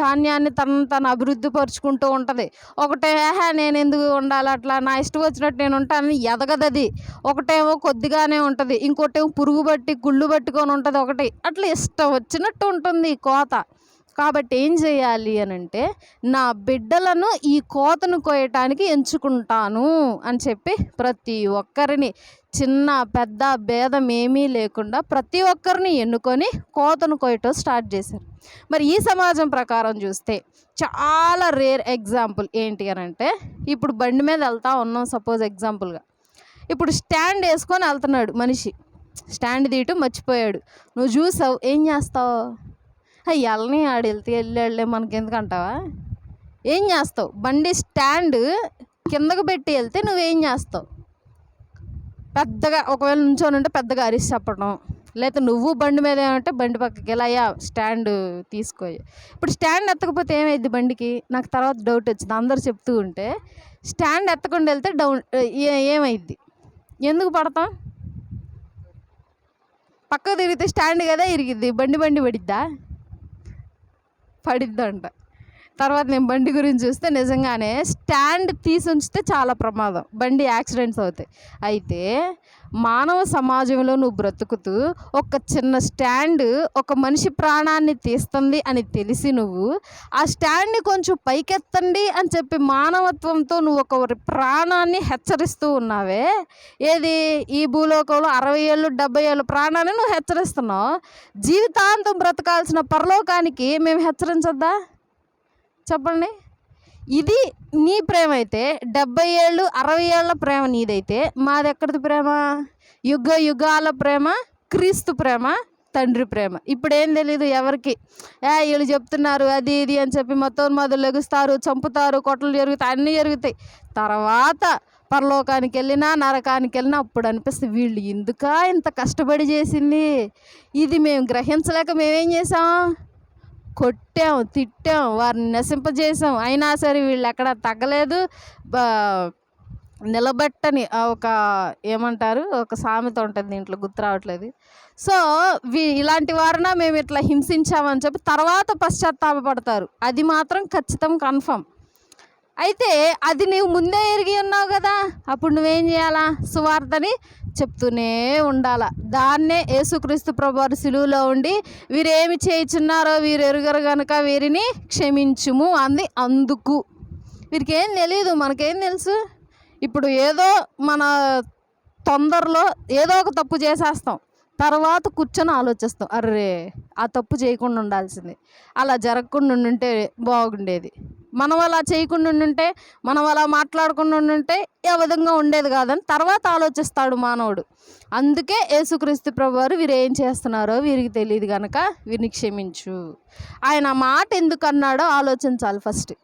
ధాన్యాన్ని తను అభివృద్ధి పరుచుకుంటూ ఉంటుంది. ఒకటే నేను ఎందుకు ఉండాలి అట్లా, నా ఇష్టం వచ్చినట్టు నేను ఉంటానని ఎదగదది. ఒకటేమో కొద్దిగానే ఉంటుంది, ఇంకోటేమో పురుగు బట్టి గుళ్ళు పట్టుకొని ఉంటుంది. ఒకటి అట్లా ఇష్టం వచ్చినట్టు ఉంటుంది ఈ కోత. కాబట్టి ఏం చేయాలి అని అంటే, నా బిడ్డలను ఈ కోతను కోయటానికి ఎంచుకుంటాను అని చెప్పి ప్రతి ఒక్కరిని, చిన్న పెద్ద భేదం ఏమీ లేకుండా ప్రతి ఒక్కరిని ఎన్నుకొని కోతను కోయటం స్టార్ట్ చేశారు. మరి ఈ సమాజం ప్రకారం చూస్తే చాలా రేర్ ఎగ్జాంపుల్ ఏంటి అని అంటే, ఇప్పుడు బండి మీద వెళ్తా ఉన్నాం సపోజ్ ఎగ్జాంపుల్గా. ఇప్పుడు స్టాండ్ వేసుకొని వెళ్తున్నాడు మనిషి, స్టాండ్ తీయటం మర్చిపోయాడు. నువ్వు చూసావు, ఏం చేస్తావు? వెళ్ళని ఆడు వెళ్తే వెళ్ళే మనకెందుకు అంటావా? ఏం చేస్తావు? బండి స్టాండ్ కిందకు పెట్టి వెళ్తే నువ్వేం చేస్తావు? పెద్దగా ఒకవేళ నుంచొని ఉంటే పెద్దగా అరిసి చెప్పడం, లేకపోతే నువ్వు బండి మీద ఏమంటే బండి పక్కకి వెళ్ళాయా స్టాండ్ తీసుకో. ఇప్పుడు స్టాండ్ ఎత్తకపోతే ఏమైంది బండికి? నాకు తర్వాత డౌట్ వచ్చింది. అందరు చెప్తూ ఉంటే స్టాండ్ ఎత్తకుండా వెళ్తే ఏమైద్ది? ఎందుకు పడతాం? పక్కకు తిరిగితే స్టాండ్ కదా ఇరిగిద్ది, బండి పడిద్దా? పడిద్దంట. తర్వాత నేను బండి గురించి చూస్తే నిజంగానే స్టాండ్ తీసి ఉంచితే చాలా ప్రమాదం, బండి యాక్సిడెంట్స్ అవుతాయి. అయితే మానవ సమాజంలో నువ్వు బ్రతుకుతూ ఒక చిన్న స్టాండ్ ఒక మనిషి ప్రాణాన్ని తీస్తుంది అని తెలిసి నువ్వు ఆ స్టాండ్ని కొంచెం పైకెత్తండి అని చెప్పి మానవత్వంతో నువ్వు ఒక ప్రాణాన్ని హెచ్చరిస్తూ ఉన్నావే. ఏది? ఈ భూలోకంలో 60 ఏళ్ళు 70 ఏళ్ళ ప్రాణాన్ని నువ్వు హెచ్చరిస్తున్నావు. జీవితాంతం బ్రతకాల్సిన పరలోకానికి మేము హెచ్చరించొద్దా? చెప్పండి. ఇది నీ ప్రేమ అయితే, 70 ఏళ్ళు 60 ఏళ్ళ ప్రేమ నీదైతే, మాది ఎక్కడిది ప్రేమ? యుగ యుగాల ప్రేమ, క్రీస్తు ప్రేమ, తండ్రి ప్రేమ. ఇప్పుడు ఏం తెలీదు ఎవరికి. వీళ్ళు చెప్తున్నారు అది ఇది అని చెప్పి మొత్తం లెగుస్తారు, చంపుతారు, కొట్టలు జరుగుతాయి, అన్నీ జరుగుతాయి. తర్వాత పరలోకానికి వెళ్ళినా నరకానికి వెళ్ళినా అప్పుడు అనిపిస్తుంది, వీళ్ళు ఎందుకా ఇంత కష్టపడి చేసింది. ఇది మేము గ్రహించలేక మేమేం చేసాం? కొట్టాం, తిట్టాం, వారిని నశింపజేసాం. అయినా సరే వీళ్ళు ఎక్కడ తగ్గలేదు. నిలబెట్టని ఒక ఏమంటారు, ఒక సామెత ఉంటుంది, దీంట్లో గుర్తు రావట్లేదు. సో ఇలాంటి వారిన మేము ఇట్లా హింసించామని చెప్పి తర్వాత పశ్చాత్తాపడతారు. అది మాత్రం ఖచ్చితం, కన్ఫర్మ్. అయితే అది నీవు ముందే ఎరిగి ఉన్నావు కదా, అప్పుడు నువ్వేం చేయాలా? సువార్తని చెప్తూనే ఉండాలా. దాన్నే యేసుక్రీస్తు ప్రభువారు సిలువలో ఉండి వీరేమి చేయుచున్నారో వీరు ఎరుగరు గనుక వీరిని క్షమించుము అంది. అందుకు వీరికి ఏం తెలియదు, మనకేం తెలుసు? ఇప్పుడు ఏదో మన తొందరలో ఏదో ఒక తప్పు చేసేస్తాం, తర్వాత కూర్చొని ఆలోచిస్తాం, అర్రే ఆ తప్పు చేయకుండా ఉండాల్సింది, అలా జరగకుండా ఉంటే బాగుండేది, మనం అలా చేయకుండా ఉంటే, మనం అలా మాట్లాడకుండా ఉంటే ఏ విధంగా ఉండేది కాదని తర్వాత ఆలోచిస్తాడు మానవుడు. అందుకే యేసుక్రీస్తు ప్రభువారు వీరు ఏం చేస్తున్నారో వీరికి తెలియదు కనుక వీరిని క్షమించు. ఆయన మాట ఎందుకు అన్నాడో ఆలోచించాలి ఫస్ట్.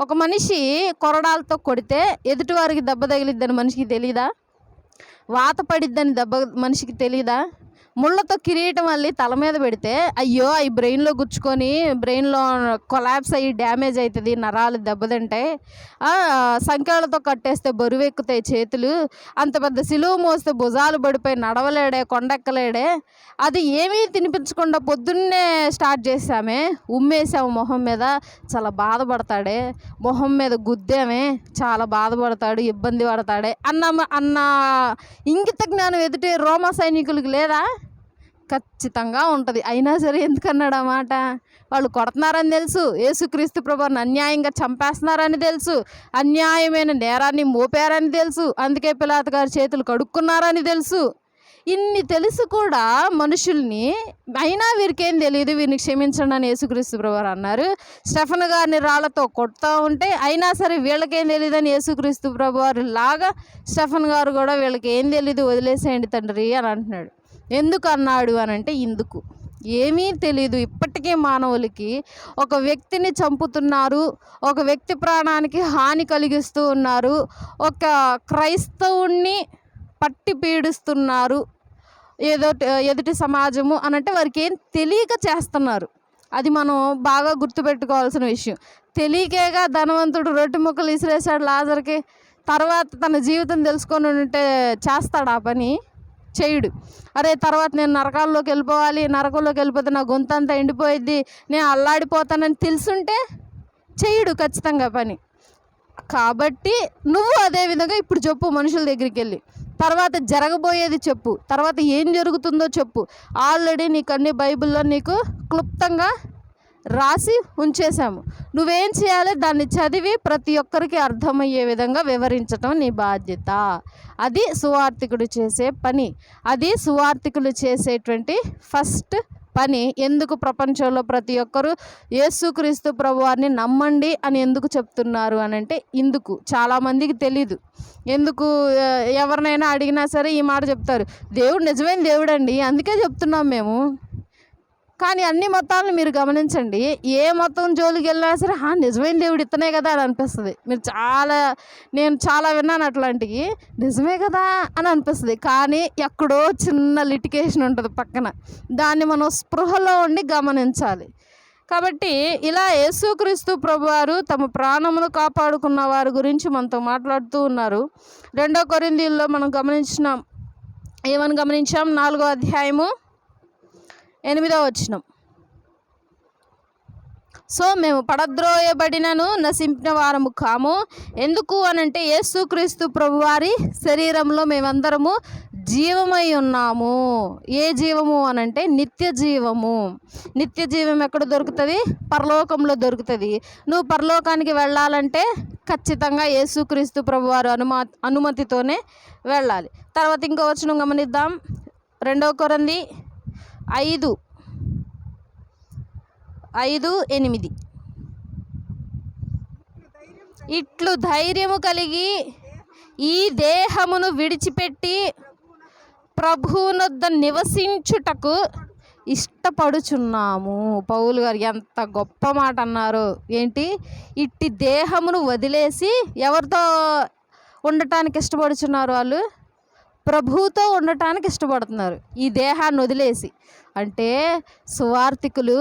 ఒక మనిషి కొరడాలతో కొడితే ఎదుటివారికి దెబ్బ తగిలిద్దని మనిషికి తెలియదా? వాత పడిద్దని దెబ్బ మనిషికి తెలియదా? ముళ్ళతో కిరీటం వల్లి తల మీద పెడితే అయ్యో అవి బ్రెయిన్లో గుచ్చుకొని బ్రెయిన్లో కొలాప్స్ అయ్యి డ్యామేజ్ అవుతుంది, నరాలు దెబ్బతింటాయి. సంఖ్యలతో కట్టేస్తే బరువు ఎక్కుతాయి చేతులు, అంత పెద్ద సిలువ మోస్తే భుజాలు పడిపోయి నడవలేడే, కొండెక్కలేడే. అది ఏమీ తినిపించకుండా పొద్దున్నే స్టార్ట్ చేసామే, ఉమ్మేసాము మొహం మీద, చాలా బాధపడతాడే, మొహం మీద గుద్దామే, చాలా బాధపడతాడు, ఇబ్బంది పడతాడే అన్న ఇంగిత జ్ఞానం ఎదుటి రోమా సైనికులకు లేదా? ఖచ్చితంగా ఉంటుంది. అయినా సరే ఎందుకన్నాడు ఆ మాట? వాళ్ళు కొడుతున్నారని తెలుసు, యేసుక్రీస్తు ప్రభువుని అన్యాయంగా చంపేస్తున్నారని తెలుసు, అన్యాయమైన నేరాన్ని మోపారని తెలుసు, అందుకే పిలాతు గారి చేతులు కడుక్కున్నారని తెలుసు. ఇన్ని తెలుసు కూడా మనుషుల్ని, అయినా వీరికేం తెలియదు, వీరిని క్షమించండి అని యేసుక్రీస్తు ప్రభువారు అన్నారు. స్టెఫెను గారిని రాళ్లతో కొడతా ఉంటే అయినా సరే వీళ్ళకేం తెలియదని యేసుక్రీస్తు ప్రభువారు లాగా స్టెఫెను గారు కూడా వీళ్ళకి ఏం తెలీదు, వదిలేసేయండి తండ్రి అని అంటున్నాడు. ఎందుకు అన్నాడు అని అంటే, ఇందుకు ఏమీ తెలీదు. ఇప్పటికీ మానవులకి ఒక వ్యక్తిని చంపుతున్నారు, ఒక వ్యక్తి ప్రాణానికి హాని కలిగిస్తూ ఉన్నారు, ఒక క్రైస్తవుణ్ణి పట్టి పీడిస్తున్నారు ఎదుటి సమాజము అని అంటే వారికి ఏం తెలియక చేస్తున్నారు. అది మనం బాగా గుర్తుపెట్టుకోవాల్సిన విషయం. తెలియకేగా ధనవంతుడు రొట్టె ముక్కలు ఇసిరేసాడు లాజర్కి. తర్వాత తన జీవితం తెలుసుకొని ఉంటే చేస్తాడు ఆ పని? చేయడు. అరే తర్వాత నేను నరకాల్లోకి వెళ్ళిపోవాలి, నరకంలోకి వెళ్ళిపోతే నా గొంతంతా ఎండిపోయిద్ది, నేను అల్లాడిపోతానని తెలుసుంటే చేయడు ఖచ్చితంగా పని. కాబట్టి నువ్వు అదే విధంగా ఇప్పుడు చెప్పు మనుషుల దగ్గరికి వెళ్ళి, తర్వాత జరగబోయేది చెప్పు, తర్వాత ఏం జరుగుతుందో చెప్పు. ఆల్రెడీ నీకు అన్ని బైబిల్లో నీకు క్లుప్తంగా రాసి ఉంచేశాము. నువ్వేం చేయాలి? దాన్ని చదివి ప్రతి ఒక్కరికి అర్థమయ్యే విధంగా వివరించటం నీ బాధ్యత. అది సువార్థికుడు చేసే పని. అది సువార్థికులు చేసేటువంటి ఫస్ట్ పని. ఎందుకు ప్రపంచంలో ప్రతి ఒక్కరూ యేసుక్రీస్తు ప్రభువారిని నమ్మండి అని ఎందుకు చెప్తున్నారు అని అంటే, ఇందుకు చాలామందికి తెలీదు. ఎందుకు ఎవరినైనా అడిగినా సరే ఈ మాట చెప్తారు, దేవుడు నిజమైన దేవుడు అండి అందుకే చెప్తున్నాం మేము. కానీ అన్ని మతాలను మీరు గమనించండి, ఏ మతం జోలికి వెళ్ళినా సరే నిజమైన దేవుడు ఇతనే కదా అని అనిపిస్తుంది. నేను చాలా విన్నాను అట్లాంటివి, నిజమే కదా అని అనిపిస్తుంది. కానీ ఎక్కడో చిన్న లిటికేషన్ ఉంటుంది పక్కన, దాన్ని మనం స్పృహలో ఉండి గమనించాలి. కాబట్టి ఇలా యేసుక్రీస్తు ప్రభువారు తమ ప్రాణమును కాపాడుకున్న వారి గురించి మనతో మాట్లాడుతూ ఉన్నారు. 2 కొరింథీయుల్లో మనం ఏమని గమనించాం? 4వ అధ్యాయము 8వ వచనం. సో మేము పడద్రోయబడినను నశింపిన వారము కాము. ఎందుకు అనంటే యేసుక్రీస్తు ప్రభువారి శరీరంలో మేమందరము జీవమై ఉన్నాము. ఏ జీవము అనంటే నిత్య జీవము. నిత్య జీవం ఎక్కడ దొరుకుతుంది? పరలోకంలో దొరుకుతుంది. నువ్వు పరలోకానికి వెళ్ళాలంటే ఖచ్చితంగా యేసుక్రీస్తు ప్రభువారు అనుమతితోనే వెళ్ళాలి. తర్వాత ఇంకో వచనం గమనిద్దాం. 2 కొరింథీ 5:8. ఇట్లు ధైర్యము కలిగి ఈ దేహమును విడిచిపెట్టి ప్రభువునొద్ద నివసించుటకు ఇష్టపడుచున్నాము. పౌలు గారు ఎంత గొప్ప మాట అన్నారు. ఏంటి? ఇట్టి దేహమును వదిలేసి ఎవరితో ఉండటానికి ఇష్టపడుచున్నారు? వాళ్ళు ప్రభువుతో ఉండటానికి ఇష్టపడుతున్నారు, ఈ దేహాన్ని వదిలేసి. అంటే సువార్థికులు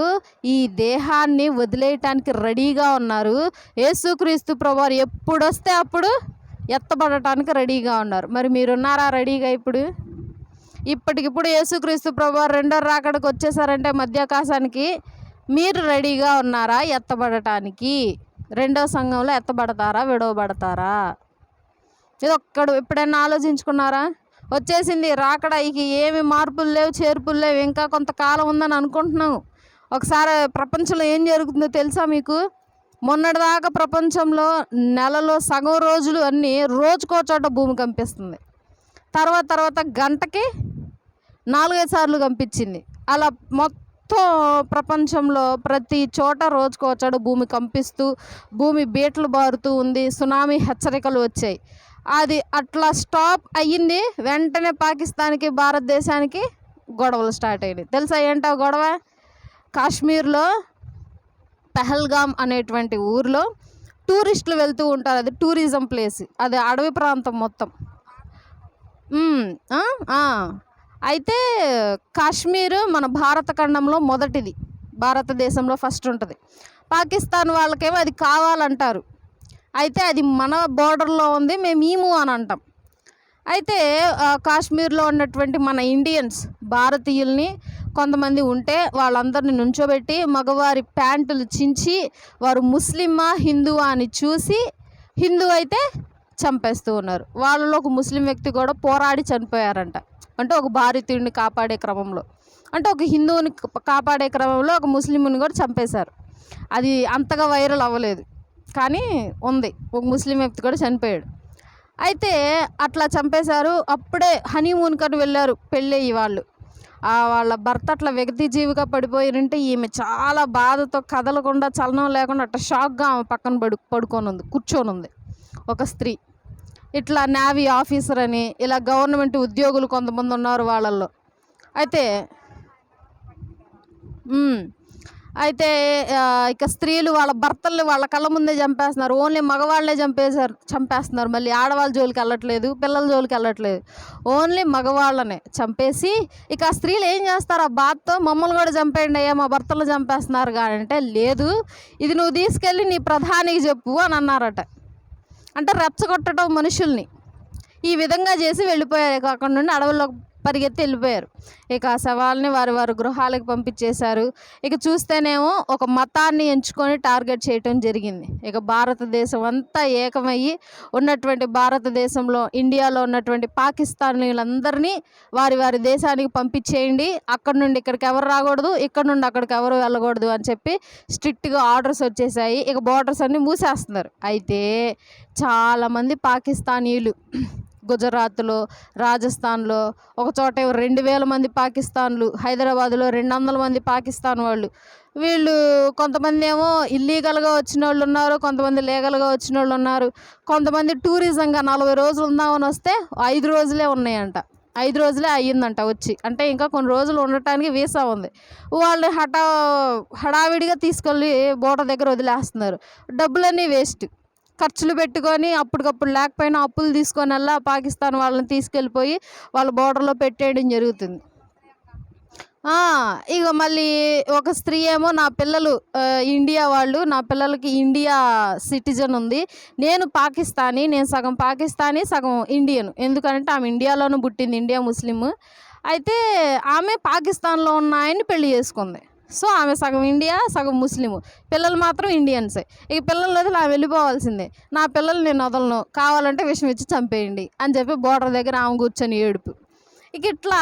ఈ దేహాన్ని వదిలేయటానికి రెడీగా ఉన్నారు. యేసుక్రీస్తు ప్రభువారు ఎప్పుడు వస్తే అప్పుడు ఎత్తబడటానికి రెడీగా ఉన్నారు. మరి మీరున్నారా రెడీగా? ఇప్పటికిప్పుడు యేసుక్రీస్తు ప్రభువారు 2వ రాకడకు వచ్చేసారంటే మధ్యాకాశానికి, మీరు రెడీగా ఉన్నారా ఎత్తబడటానికి? 2వ సంఘంలో ఎత్తబడతారా, విడవబడతారా? ఇది ఎప్పుడైనా ఆలోచించుకున్నారా? వచ్చేసింది రాకడ, ఇక ఏమి మార్పులు లేవు, చేర్పులు లేవు, ఇంకా కొంతకాలం ఉందని అనుకుంటున్నాము. ఒకసారి ప్రపంచంలో ఏం జరుగుతుందో తెలుసా మీకు? మొన్నటిదాకా ప్రపంచంలో నెలలో సగం రోజులు అన్నీ రోజుకో చోట భూమి కంపిస్తుంది. తర్వాత గంటకి 4-5 సార్లు కంపించింది. అలా మొత్తం ప్రపంచంలో ప్రతి చోట రోజుకో చోట భూమి కంపిస్తూ భూమి బీటలు బారుతూ ఉంది. సునామీ హెచ్చరికలు వచ్చాయి. అది అట్లా స్టాప్ అయ్యింది. వెంటనే పాకిస్తాన్కి భారతదేశానికి గొడవలు స్టార్ట్ అయినాయి. తెలుసా ఏంటో గొడవ? కాశ్మీర్లో పెహల్గామ్ అనేటువంటి ఊరిలో టూరిస్టులు వెళ్తూ ఉంటారు. అది టూరిజం ప్లేస్, అది అడవి ప్రాంతం మొత్తం. అయితే కాశ్మీర్ మన భారత ఖండంలో మొదటిది, భారతదేశంలో ఫస్ట్ ఉంటుంది. పాకిస్తాన్ వాళ్ళకేమో అది కావాలంటారు. అయితే అది మన బోర్డర్లో ఉంది, మేము ఈము అని అంటాం. అయితే కాశ్మీర్లో ఉన్నటువంటి మన ఇండియన్స్, భారతీయుల్ని కొంతమంది ఉంటే వాళ్ళందరినీ నుంచోబెట్టి మగవారి ప్యాంటులు చించి వారు ముస్లిమా హిందువా అని చూసి, హిందూ అయితే చంపేస్తూ ఉన్నారు. వాళ్ళలో ఒక ముస్లిం వ్యక్తి కూడా పోరాడి చనిపోయారంట. అంటే ఒక భారతీయుడిని కాపాడే క్రమంలో, అంటే ఒక హిందువుని కాపాడే క్రమంలో ఒక ముస్లింని కూడా చంపేశారు. అది అంతగా వైరల్ అవ్వలేదు కానీ ఉంది, ఒక ముస్లిం వ్యక్తి కూడా చనిపోయాడు. అయితే అట్లా చంపేశారు. అప్పుడే హనీమూన్ కని వెళ్ళారు పెళ్ళయ్యి వాళ్ళు. వాళ్ళ భర్త అట్లా వ్యక్తి జీవిగా పడిపోయారంటే ఈమె చాలా బాధతో కదలకుండా చలనం లేకుండా అట్లా షాక్గా ఆమె పక్కన కూర్చొని ఉంది ఒక స్త్రీ. ఇట్లా నేవీ ఆఫీసర్ అని ఇలా గవర్నమెంట్ ఉద్యోగులు కొంతమంది ఉన్నారు వాళ్ళల్లో. అయితే అయితే ఇక స్త్రీలు వాళ్ళ భర్తల్ని వాళ్ళ కళ్ళ ముందే చంపేస్తున్నారు. ఓన్లీ మగవాళ్ళనే చంపేస్తున్నారు. మళ్ళీ ఆడవాళ్ళ జోలికి వెళ్ళట్లేదు, పిల్లల జోలికి వెళ్ళట్లేదు. ఓన్లీ మగవాళ్ళనే చంపేసి ఇక ఆ స్త్రీలు ఏం చేస్తారు, ఆ బాధతో మమ్మల్ని కూడా చంపేయండి అయ్యా, మా భర్తలు చంపేస్తున్నారు అంటే, లేదు ఇది నువ్వు తీసుకెళ్ళి నీ ప్రధానికి చెప్పు అని అన్నారట. అంటే రెచ్చగొట్టడం మనుషుల్ని. ఈ విధంగా చేసి వెళ్ళిపోయారు. అక్కడ నుండి అడవుల్లో పరిగెత్తి వెళ్ళిపోయారు. ఇక ఆ శవాల్ని వారి గృహాలకు పంపించేశారు. ఇక చూస్తేనేమో ఒక మతాన్ని ఎంచుకొని టార్గెట్ చేయటం జరిగింది. ఇక భారతదేశం అంతా ఏకమయ్యి ఉన్నటువంటి భారతదేశంలో ఇండియాలో ఉన్నటువంటి పాకిస్తానీలందరినీ వారి దేశానికి పంపించేయండి, అక్కడ నుండి ఇక్కడికి ఎవరు రాకూడదు, ఇక్కడ నుండి అక్కడికి ఎవరు వెళ్ళకూడదు అని చెప్పి స్ట్రిక్ట్గా ఆర్డర్స్ వచ్చేసాయి. ఇక బోర్డర్స్ అన్నీ మూసేస్తున్నారు. అయితే చాలామంది పాకిస్తానీలు గుజరాత్లో, రాజస్థాన్లో, ఒక చోట 2000 మంది పాకిస్తాన్లు, హైదరాబాద్లో 200 మంది పాకిస్తాన్ వాళ్ళు. వీళ్ళు కొంతమంది ఏమో ఇల్లీగల్గా వచ్చిన వాళ్ళు ఉన్నారు, కొంతమంది లీగల్గా వచ్చిన వాళ్ళు ఉన్నారు. కొంతమంది టూరిజంగా 40 రోజులు ఉందామని వస్తే 5 రోజులే ఉన్నాయంట, 5 రోజులే అయ్యిందంట వచ్చి. అంటే ఇంకా కొన్ని రోజులు ఉండటానికి వీసా ఉంది. వాళ్ళు హడావిడిగా తీసుకెళ్ళి బోర్డర్ దగ్గర వదిలేస్తున్నారు. డబ్బులన్నీ వేస్ట్. ఖర్చులు పెట్టుకొని అప్పటికప్పుడు లేకపోయినా అప్పులు తీసుకొని పాకిస్తాన్ వాళ్ళని తీసుకెళ్ళిపోయి వాళ్ళ బోర్డర్లో పెట్టేయడం జరుగుతుంది. ఇక మళ్ళీ ఒక స్త్రీ ఏమో, నా పిల్లలు ఇండియా వాళ్ళు, నా పిల్లలకి ఇండియా సిటిజన్ ఉంది, నేను పాకిస్తానీ, నేను సగం పాకిస్తానీ సగం ఇండియన్. ఎందుకంటే ఆమె ఇండియాలోనూ పుట్టింది, ఇండియా ముస్లిం. అయితే ఆమె పాకిస్తాన్లో ఉన్న ఆయన్ని పెళ్లి చేసుకుంది. సో ఆమె సగం ఇండియా సగం ముస్లిము, పిల్లలు మాత్రం ఇండియన్సే. ఇక పిల్లలు వదిలి ఆమె వెళ్ళిపోవాల్సిందే. నా పిల్లలు నేను వదలను, కావాలంటే విషం ఇచ్చి చంపేయండి అని చెప్పి బోర్డర్ దగ్గర ఆమె కూర్చొని ఏడుపు. ఇక ఇట్లా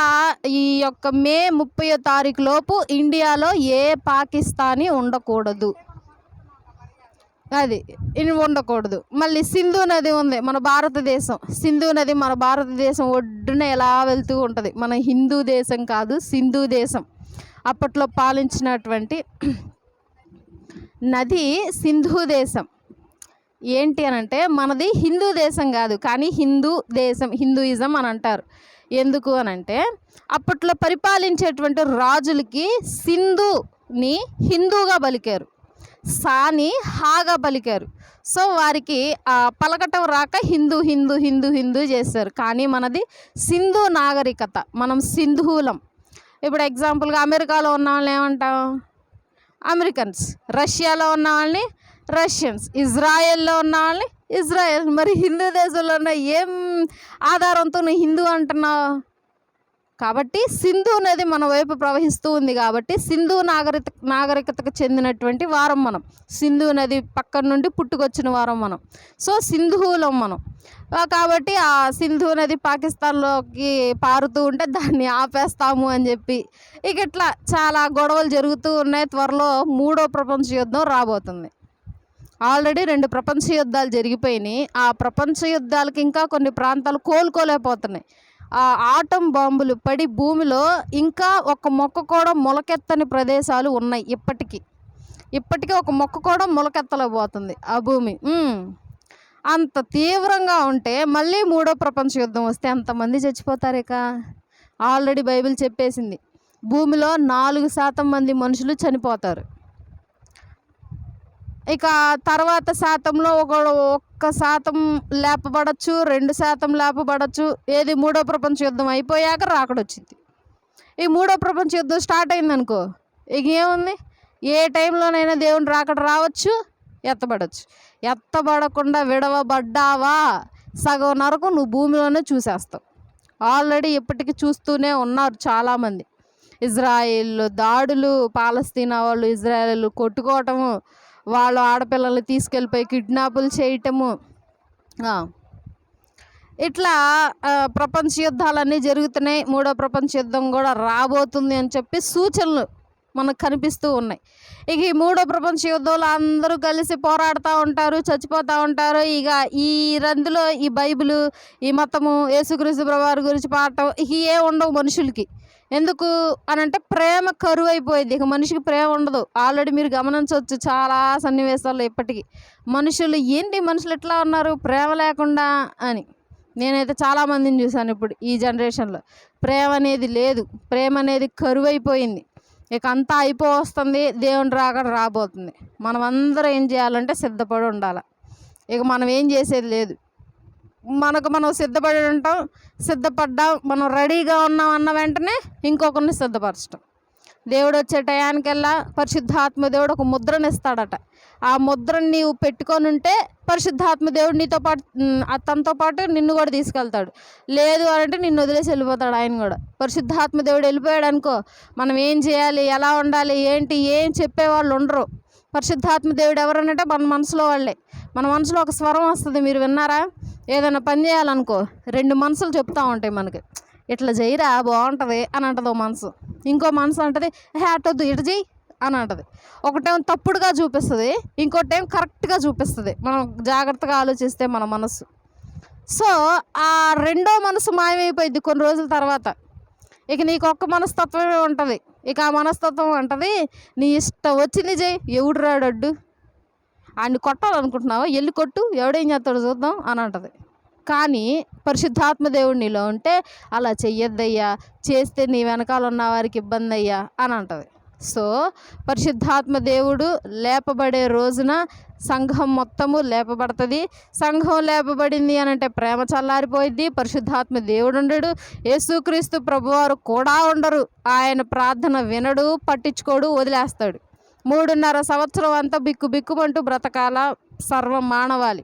ఈ యొక్క మే 30వ తారీఖు లోపు ఇండియాలో ఏ పాకిస్తానీ ఉండకూడదు, అది ఉండకూడదు. మళ్ళీ సింధు నది ఉంది మన భారతదేశం. సింధు నది మన భారతదేశం ఒడ్డున ఎలా వెళ్తూ ఉంటుంది. మన హిందూ దేశం కాదు, సింధు దేశం. అప్పట్లో పాలించినటువంటి నది సింధు దేశం. ఏంటి అని అంటే, మనది హిందూ దేశం కాదు, కానీ హిందూ దేశం, హిందూయిజం అని అంటారు. ఎందుకు అని అంటే, అప్పట్లో పరిపాలించేటువంటి రాజులకి సింధుని హిందూగా పలికారు, సాని హాగా పలికారు. సో వారికి పలకటం రాక హిందూ హిందూ హిందూ హిందూ చేస్తారు. కానీ మనది సింధు నాగరికత, మనం సింధూలం. ఇప్పుడు ఎగ్జాంపుల్గా అమెరికాలో ఉన్న వాళ్ళని ఏమంటాం, అమెరికన్స్. రష్యాలో ఉన్న వాళ్ళని రష్యన్స్. ఇజ్రాయెల్లో ఉన్న వాళ్ళని ఇజ్రాయెల్. మరి హిందూ దేశంలో ఉన్న ఏం ఆధారంతో నువ్వు హిందూ అంటున్నావు? కాబట్టి సింధు నది మన వైపు ప్రవహిస్తూ ఉంది కాబట్టి సింధు నాగరికతకు చెందినటువంటి వారం మనం. సింధు నది పక్కన నుండి పుట్టుకొచ్చిన వారం మనం. సో సింధువులం మనం. కాబట్టి ఆ సింధు నది పాకిస్తాన్లోకి పారుతూ ఉంటే దాన్ని ఆపేస్తాము అని చెప్పి ఇక ఇట్లా చాలా గొడవలు జరుగుతూ ఉన్నాయి. త్వరలో 3వ ప్రపంచ యుద్ధం రాబోతుంది. ఆల్రెడీ 2 ప్రపంచ యుద్ధాలు జరిగిపోయినాయి. ఆ ప్రపంచ యుద్ధాలకి ఇంకా కొన్ని ప్రాంతాలు కోలుకోలేకపోతున్నాయి. ఆటం బాంబులు పడి భూమిలో ఇంకా ఒక మొక్క కూడా మొలకెత్తని ప్రదేశాలు ఉన్నాయి. ఇప్పటికీ ఒక మొక్క కూడా మొలకెత్తలేకపోతుంది ఆ భూమి. అంత తీవ్రంగా ఉంటే మళ్ళీ 3వ ప్రపంచ యుద్ధం వస్తే ఎంతమంది చచ్చిపోతారు? ఇక ఆల్రెడీ బైబిల్ చెప్పేసింది, భూమిలో 4% మంది మనుషులు చనిపోతారు. ఇక తర్వాత శాతంలో 1% లేపబడచ్చు, 2% లేపబడచ్చు. ఏది 3వ ప్రపంచ యుద్ధం అయిపోయాక రాకడొచ్చింది. ఈ 3వ ప్రపంచ యుద్ధం స్టార్ట్ అయిందనుకో, ఇక ఏముంది, ఏ టైంలోనైనా దేవుని రాకడ రావచ్చు, ఎత్తబడచ్చు. ఎత్తబడకుండా విడవబడ్డావా సగం నరకం నువ్వు భూమిలోనే చూసేస్తావు. ఆల్రెడీ ఇప్పటికీ చూస్తూనే ఉన్నారు చాలామంది. ఇజ్రాయిల్ దాడులు, పాలస్తీనా వాళ్ళు ఇజ్రాయిల్ కొట్టుకోవటము, వాళ్ళు ఆడపిల్లల్ని తీసుకెళ్ళిపోయి కిడ్నాపులు చేయటము, ఇట్లా ప్రపంచ యుద్ధాలన్నీ జరుగుతున్నాయి. 3వ ప్రపంచ యుద్ధం కూడా రాబోతుంది అని చెప్పి సూచనలు మనకు కనిపిస్తూ ఉన్నాయి. ఇక ఈ మూడో ప్రపంచ యుద్ధంలో అందరూ కలిసి పోరాడుతూ ఉంటారు, చచ్చిపోతూ ఉంటారు. ఇక ఈ రందులో ఈ బైబిల్, ఈ మతము, యేసుక్రీస్తు ప్రభువారి గురించి పాడటం ఇక ఏ ఉండవు మనుషులకి. ఎందుకు అని అంటే ప్రేమ కరువు అయిపోయింది. ఇక మనిషికి ప్రేమ ఉండదు. ఆల్రెడీ మీరు గమనించవచ్చు చాలా సన్నివేశాల్లో ఇప్పటికీ మనుషులు మనుషులు ఎట్లా ఉన్నారు ప్రేమ లేకుండా అని. నేనైతే చాలామందిని చూశాను ఇప్పుడు ఈ జనరేషన్లో. ప్రేమ అనేది లేదు, ప్రేమ అనేది కరువు అయిపోయింది. ఇక అంతా అయిపోవస్తుంది, దేవుని రాకడ రాబోతుంది. మనం అందరం ఏం చేయాలంటే సిద్ధపడి ఉండాలి. ఇక మనం ఏం చేసేది లేదు. మనం సిద్ధపడి ఉంటాం, సిద్ధపడ్డాం, మనం రెడీగా ఉన్నాం అన్న వెంటనే ఇంకొకరిని సిద్ధపరచడం. దేవుడు వచ్చే టయానికల్లా పరిశుద్ధాత్మ దేవుడు ఒక ముద్రను ఇస్తాడట. ఆ ముద్రను నీవు పెట్టుకొని ఉంటే పరిశుద్ధాత్మ దేవుడు నీతో పాటు తనతో పాటు నిన్ను కూడా తీసుకెళ్తాడు. లేదు అంటే నిన్ను వదిలేసి వెళ్ళిపోతాడు ఆయన కూడా. పరిశుద్ధాత్మ దేవుడు వెళ్ళిపోయాడు అనుకో, మనం ఏం చేయాలి, ఎలా ఉండాలి, ఏంటి ఏం చెప్పేవాళ్ళు ఉండరు. పరిశుద్ధాత్మ దేవుడు ఎవరనంటే మన మనసులో వాళ్ళే. మన మనసులో ఒక స్వరం వస్తుంది, మీరు విన్నారా? ఏదైనా పని చేయాలనుకో 2 మనసులు చెప్తూ ఉంటాయి మనకి, ఇట్లా చేయరా బాగుంటుంది అని అంటది ఓ మనసు. ఇంకో మనసు అంటది అటొద్దు ఇటు చెయ్యి అని అంటది. ఒకటేమో తప్పుడుగా చూపిస్తుంది, ఇంకోటేమో కరెక్ట్గా చూపిస్తుంది మనం జాగ్రత్తగా ఆలోచిస్తే మన మనసు. సో ఆ రెండో మనసు మాయమైపోయింది కొన్ని రోజుల తర్వాత. ఇక నీకు ఒక్క మనస్తత్వమే ఉంటుంది. ఇక ఆ మనస్తత్వం అంటది నీ ఇష్టం వచ్చింది చెయ్యి, ఎవడు రాడడ్డు, ఆయన్ని కొట్టాలనుకుంటున్నావా వెళ్ళి కొట్టు, ఎవడేం చేస్తాడో చూద్దాం అని అంటది. కానీ పరిశుద్ధాత్మ దేవుడు నీలో ఉంటే అలా చెయ్యొద్దయ్యా, చేస్తే నీ వెనకాల ఉన్న వారికి ఇబ్బంది అయ్యా అని అంటది. సో పరిశుద్ధాత్మ దేవుడు లేపబడే రోజున సంఘం మొత్తము లేపబడుతుంది. సంఘం లేపబడింది అని అంటే ప్రేమ చల్లారిపోయిద్ది, పరిశుద్ధాత్మ దేవుడు ఉండడు, యేసుక్రీస్తు ప్రభువారు కూడా ఉండరు. ఆయన ప్రార్థన వినడు, పట్టించుకోడు, వదిలేస్తాడు. 3.5 సంవత్సరం అంతా బిక్కుమంటూ బ్రతకాల సర్వ మానవాళి.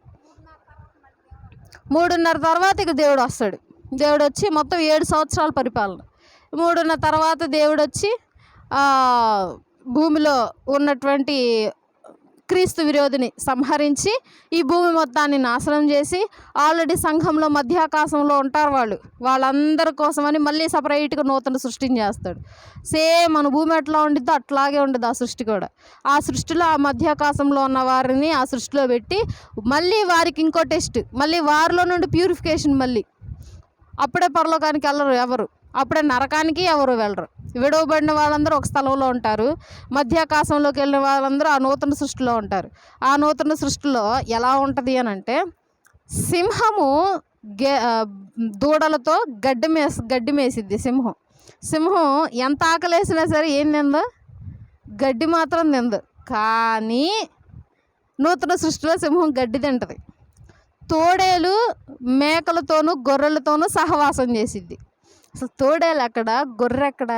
3.5 తర్వాత ఇక దేవుడు వస్తాడు. దేవుడు వచ్చి మొత్తం 7 సంవత్సరాల పరిపాలన. 3.5 తర్వాత దేవుడు వచ్చి భూమిలో ఉన్నటువంటి క్రీస్తు విరోధిని సంహరించి ఈ భూమి మొత్తాన్ని నాశనం చేసి ఆల్రెడీ సంఘంలో మధ్యాకాశంలో ఉంటారు వాళ్ళందరి కోసమని మళ్ళీ సపరేట్గా నూతన సృష్టిని చేస్తాడు. సేమ్ మన భూమి ఎట్లా ఉండిద్దో అట్లాగే ఉండదు ఆ సృష్టి కూడా. ఆ సృష్టిలో ఆ మధ్యాకాశంలో ఉన్న వారిని ఆ సృష్టిలో పెట్టి మళ్ళీ వారికి ఇంకో టెస్ట్, మళ్ళీ వారిలో నుండి ప్యూరిఫికేషన్. మళ్ళీ అప్పుడే పరలోకానికి వెళ్ళరు ఎవరు, అప్పుడే నరకానికి ఎవరు వెళ్ళరు. విడవబడిన వాళ్ళందరూ ఒక స్థలంలో ఉంటారు, మధ్యాకాశంలోకి వెళ్ళిన వాళ్ళందరూ ఆ నూతన సృష్టిలో ఉంటారు. ఆ నూతన సృష్టిలో ఎలా ఉంటుంది అని అంటే సింహము దూడలతో గడ్డి మేసిద్ది. సింహం ఎంత ఆకలేసినా సరే ఏం తిందో, గడ్డి మాత్రం తిందు. కానీ నూతన సృష్టిలో సింహం గడ్డి తింటుంది. తోడేలు మేకలతోనూ గొర్రెలతోనూ సహవాసం చేసిద్ది. అసలు తోడేలు ఎక్కడ, గొర్రె ఎక్కడ,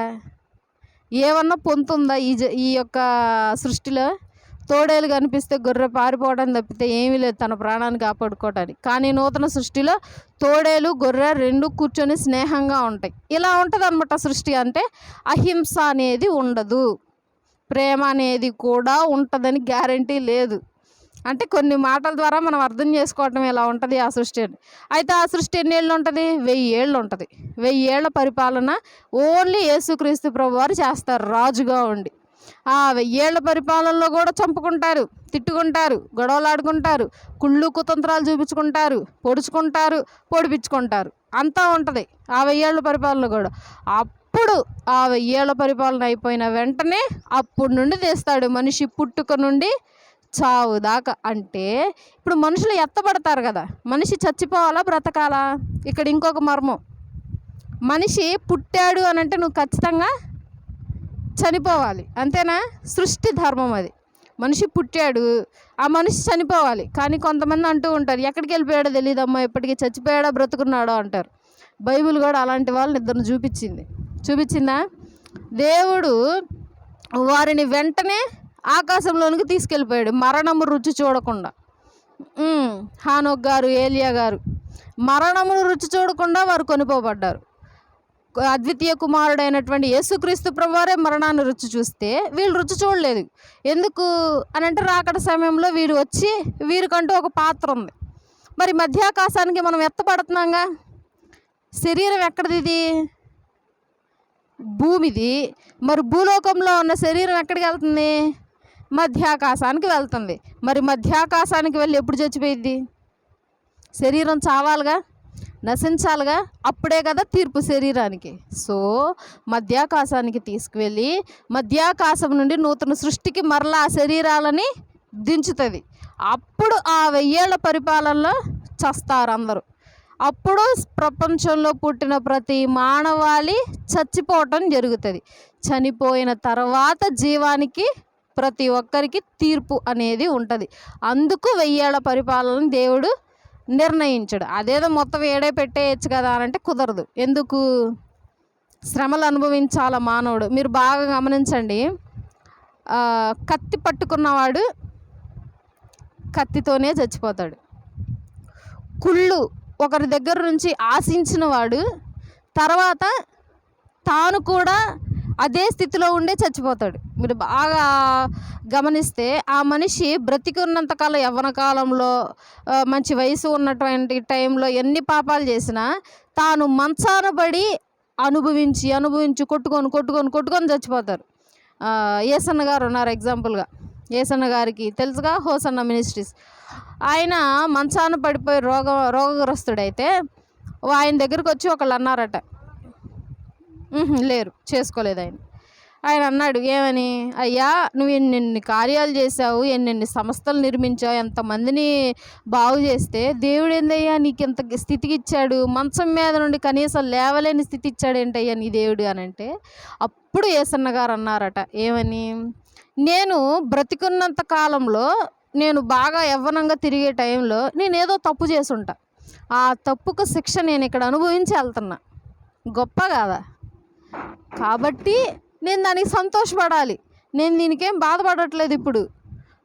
ఏమన్నా పొందుతుందా ఈ యొక్క సృష్టిలో? తోడేలు కనిపిస్తే గొర్రె పారిపోవడం తప్పితే ఏమీ లేదు తన ప్రాణాన్ని కాపాడుకోవడానికి. కానీ నూతన సృష్టిలో తోడేలు గొర్రె 2 కూర్చొని స్నేహంగా ఉంటాయి. ఇలా ఉంటుంది అనమాట సృష్టి. అంటే అహింస అనేది ఉండదు, ప్రేమ అనేది కూడా ఉంటుందని గ్యారంటీ లేదు. అంటే కొన్ని మాటల ద్వారా మనం అర్థం చేసుకోవటం ఎలా ఉంటుంది ఆ సృష్టి అని. అయితే ఆ సృష్టి ఎన్ని ఏళ్ళు ఉంటుంది? 1000 ఏళ్ళు ఉంటుంది. 1000 ఏళ్ల పరిపాలన ఓన్లీ యేసుక్రీస్తు ప్రభువారు చేస్తారు రాజుగా ఉండి. ఆ 1000 ఏళ్ల పరిపాలనలో కూడా చంపుకుంటారు, తిట్టుకుంటారు, గొడవలు ఆడుకుంటారు, కుళ్ళు కుతంత్రాలు చూపించుకుంటారు, పొడుచుకుంటారు, పొడిపించుకుంటారు, అంతా ఉంటుంది ఆ 1000 ఏళ్ల పరిపాలన కూడా. అప్పుడు ఆ 1000 ఏళ్ల పరిపాలన అయిపోయిన వెంటనే అప్పుడు నుండి తీస్తాడు మనిషి పుట్టుక నుండి చావు దాకా. అంటే ఇప్పుడు మనుషులు ఎత్తబడతారు కదా, మనిషి చచ్చిపోవాలా బ్రతకాలా? ఇక్కడ ఇంకొక మర్మం, మనిషి పుట్టాడు అని అంటే నువ్వు ఖచ్చితంగా చనిపోవాలి, అంతేనా? సృష్టి ధర్మం అది. మనిషి పుట్టాడు, ఆ మనిషి చనిపోవాలి. కానీ కొంతమంది అంటూ ఉంటారు ఎక్కడికి వెళ్ళిపోయాడో తెలియదమ్మా, ఎప్పటికీ చచ్చిపోయాడో బ్రతుకున్నాడో అంటారు. బైబిల్ కూడా అలాంటి వాళ్ళని ఇద్దరు చూపించిందా? దేవుడు వారిని వెంటనే ఆకాశంలోనికి తీసుకెళ్ళిపోయాడు మరణము రుచి చూడకుండా. హానోక్ గారు, ఏలియా గారు మరణమును రుచి చూడకుండా వారు కొనిపోబడ్డారు. అద్వితీయ కుమారుడైనటువంటి యేసుక్రీస్తు ప్రభువారే మరణాన్ని రుచి చూస్తే వీళ్ళు రుచి చూడలేదు. ఎందుకు అని అంటే రాకడ సమయంలో వీరు వచ్చి వీరికంటూ ఒక పాత్ర ఉంది. మరి మధ్యాకాశానికి మనం ఎత్తపడుతున్నాగా, శరీరం ఎక్కడిది? భూమిది. మరి భూలోకంలో ఉన్న శరీరం ఎక్కడికి వెళ్తుంది? మధ్యాకాశానికి వెళ్తుంది. మరి మధ్యాకాశానికి వెళ్ళి ఎప్పుడు చచ్చిపోయిద్ది? శరీరం చావాలిగా, నశించాలిగా, అప్పుడే కదా తీర్పు శరీరానికి. సో మధ్యాకాశానికి తీసుకువెళ్ళి మధ్యాకాశం నుండి నూతన సృష్టికి మరలా ఆ శరీరాలని దించుతుంది. అప్పుడు ఆ 1000 ఏళ్ల పరిపాలనలో చస్తారు అందరూ. అప్పుడు ప్రపంచంలో పుట్టిన ప్రతి మానవాళి చచ్చిపోవటం జరుగుతుంది. చనిపోయిన తర్వాత జీవానికి ప్రతి ఒక్కరికి తీర్పు అనేది ఉంటుంది. అందుకు 1000 ఏళ్ల పరిపాలన దేవుడు నిర్ణయించాడు. అదేదో మొత్తం ఏడే పెట్టేయచ్చు కదా అని అంటే కుదరదు. ఎందుకు? శ్రమలు అనుభవించాల మానవుడు. మీరు బాగా గమనించండి, కత్తి పట్టుకున్నవాడు కత్తితోనే చచ్చిపోతాడు. కుళ్ళు ఒకరి దగ్గర నుంచి ఆశించిన వాడు తర్వాత తాను కూడా అదే స్థితిలో ఉండే చచ్చిపోతాడు. మీరు బాగా గమనిస్తే ఆ మనిషి బ్రతికున్నంతకాలం యవ్వన కాలంలో మంచి వయసు ఉన్నటువంటి టైంలో ఎన్ని పాపాలు చేసినా తాను మంచాన పడి అనుభవించి కొట్టుకొని చచ్చిపోతారు. ఏసన్న గారు ఉన్నారు ఎగ్జాంపుల్గా. ఏసన్న గారికి తెలుసుగా, హోసన్న మినిస్ట్రీస్. ఆయన మంచాన పడిపోయి రోగగ్రస్తుడైతే ఆయన దగ్గరికి వచ్చి ఒకళ్ళు అన్నారట, లేరు, చేసుకోలేదు ఆయన అన్నాడు, ఏమని? అయ్యా, నువ్వు ఎన్నెన్ని కార్యాలు చేసావు, ఎన్నెన్ని సంస్థలు నిర్మించావు, ఎంతమందిని బాగు చేస్తే దేవుడు ఏందయ్యా నీకు ఎంత స్థితికి ఇచ్చాడు? మంచం మీద నుండి కనీసం లేవలేని స్థితి ఇచ్చాడు ఏంటయ్యా నీ దేవుడు అని అంటే, అప్పుడు ఏసన్న గారు అన్నారట, ఏమని? నేను బ్రతికున్నంత కాలంలో, నేను బాగా యవ్వనంగా తిరిగే టైంలో నేనేదో తప్పు చేసుంటా. ఆ తప్పుకు శిక్ష నేను ఇక్కడ అనుభవించి వెళ్తున్నా. గొప్ప కాదా? కాబట్టి నేను దానికి సంతోషపడాలి. నేను దీనికేం బాధపడట్లేదు. ఇప్పుడు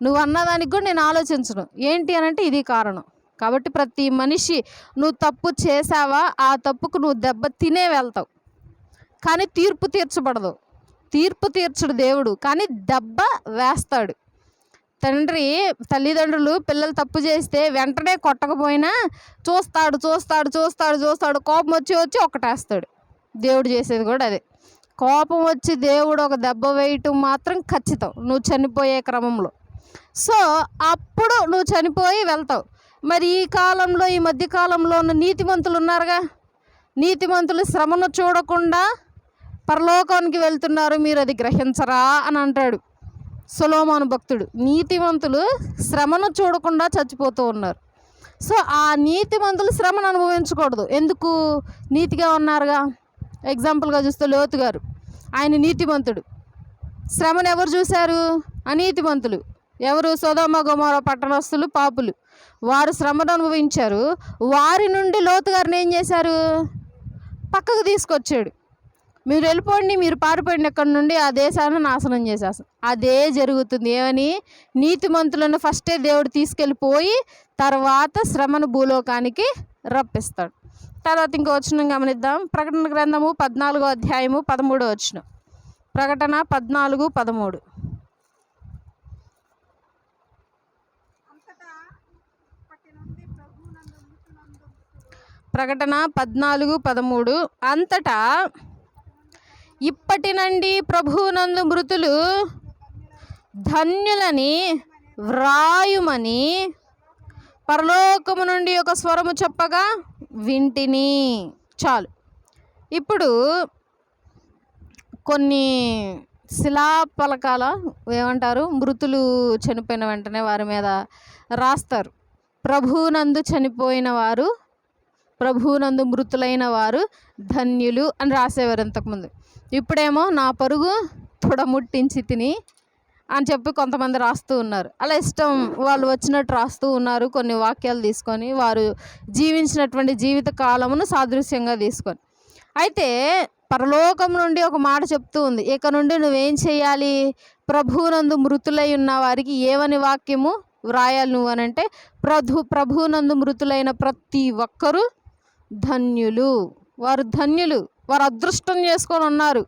నువ్వు అన్నదానికి కూడా నేను ఆలోచించను. ఏంటి అని అంటే ఇది కారణం. కాబట్టి ప్రతి మనిషి, నువ్వు తప్పు చేసావా, ఆ తప్పుకు నువ్వు దెబ్బ తినే వెళ్తావు, కానీ తీర్పు తీర్చబడదు. తీర్పు తీర్చడు దేవుడు, కానీ దెబ్బ వేస్తాడు. తల్లిదండ్రులు పిల్లలు తప్పు చేస్తే వెంటనే కొట్టకపోయినా చూస్తాడు, కోపం వచ్చి ఒకటేస్తాడు. దేవుడు చేసేది కూడా అదే. కోపం వచ్చి దేవుడు ఒక దెబ్బ వేయటం మాత్రం ఖచ్చితం నువ్వు చనిపోయే క్రమంలో. సో అప్పుడు నువ్వు చనిపోయి వెళ్తావు. మరి ఈ కాలంలో, ఈ మధ్యకాలంలో ఉన్న నీతిమంతులు ఉన్నారుగా, నీతిమంతులు శ్రమను చూడకుండా పరలోకానికి వెళ్తున్నారు, మీరు అది గ్రహించరా అని అంటాడు సొలొమోను భక్తుడు. నీతిమంతులు శ్రమను చూడకుండా చచ్చిపోతూ ఉన్నారు. సో ఆ నీతిమంతులు శ్రమను అనుభవించకూడదు. ఎందుకు? నీతిగా ఉన్నారుగా. ఎగ్జాంపుల్గా చూస్తే లోతు గారు, ఆయన నీతిమంతుడు. శ్రమను ఎవరు చూశారు? అనీతిమంతులు. ఎవరు? సొదొమ గొమొర్రా పట్టణస్తులు, పాపులు. వారు శ్రమను అనుభవించారు. వారి నుండి లోతు గారిని ఏం చేశారు? పక్కకు తీసుకొచ్చాడు. మీరు వెళ్ళిపోండి, మీరు పారిపోండి ఎక్కడి నుండి, ఆ దేశాన్ని నాశనం చేసేస్తాం. అదే జరుగుతుంది. ఏమని? నీతిమంతులను ఫస్టే దేవుడు తీసుకెళ్ళిపోయి తర్వాత శ్రమను భూలోకానికి రప్పిస్తాడు. తర్వాత ఇంకో వచనం గమనిద్దాం. ప్రకటన గ్రంథము 14వ అధ్యాయము 13వ వచనం. ప్రకటన 14:13. ప్రకటన 14:13. అంతటా ఇప్పటి నుండి ప్రభువునందు మృతులు ధన్యులని వ్రాయుమని పరలోకము నుండి ఒక స్వరము చెప్పగా వింటిని. చాలు. ఇప్పుడు కొన్ని శిలాఫలకాల ఏమంటారు, మృతులు చనిపోయిన వెంటనే వారి మీద రాస్తారు, ప్రభువునందు చనిపోయిన వారు, ప్రభువునందు మృతులైన వారు ధన్యులు అని రాసేవారు ఇంతకుముందు. ఇప్పుడేమో నా పరుగు తొడముట్టించి తిని అని చెప్పి కొంతమంది రాస్తూ ఉన్నారు. అలా ఇష్టం వాళ్ళు వచ్చినట్టు రాస్తూ ఉన్నారు. కొన్ని వాక్యాలు తీసుకొని వారు జీవించినటువంటి జీవిత కాలమును సాదృశ్యంగా తీసుకొని. అయితే పరలోకం నుండి ఒక మాట చెప్తూ ఉంది, ఇక నుండి నువ్వేం చేయాలి? ప్రభువునందు మృతులై ఉన్న వారికి ఏమని వాక్యము వ్రాయాలి నువ్వు అని అంటే, ప్రభువునందు మృతులైన ప్రతి ఒక్కరూ ధన్యులు. వారు ధన్యులు, వారు అదృష్టం చేసుకొని ఉన్నారు.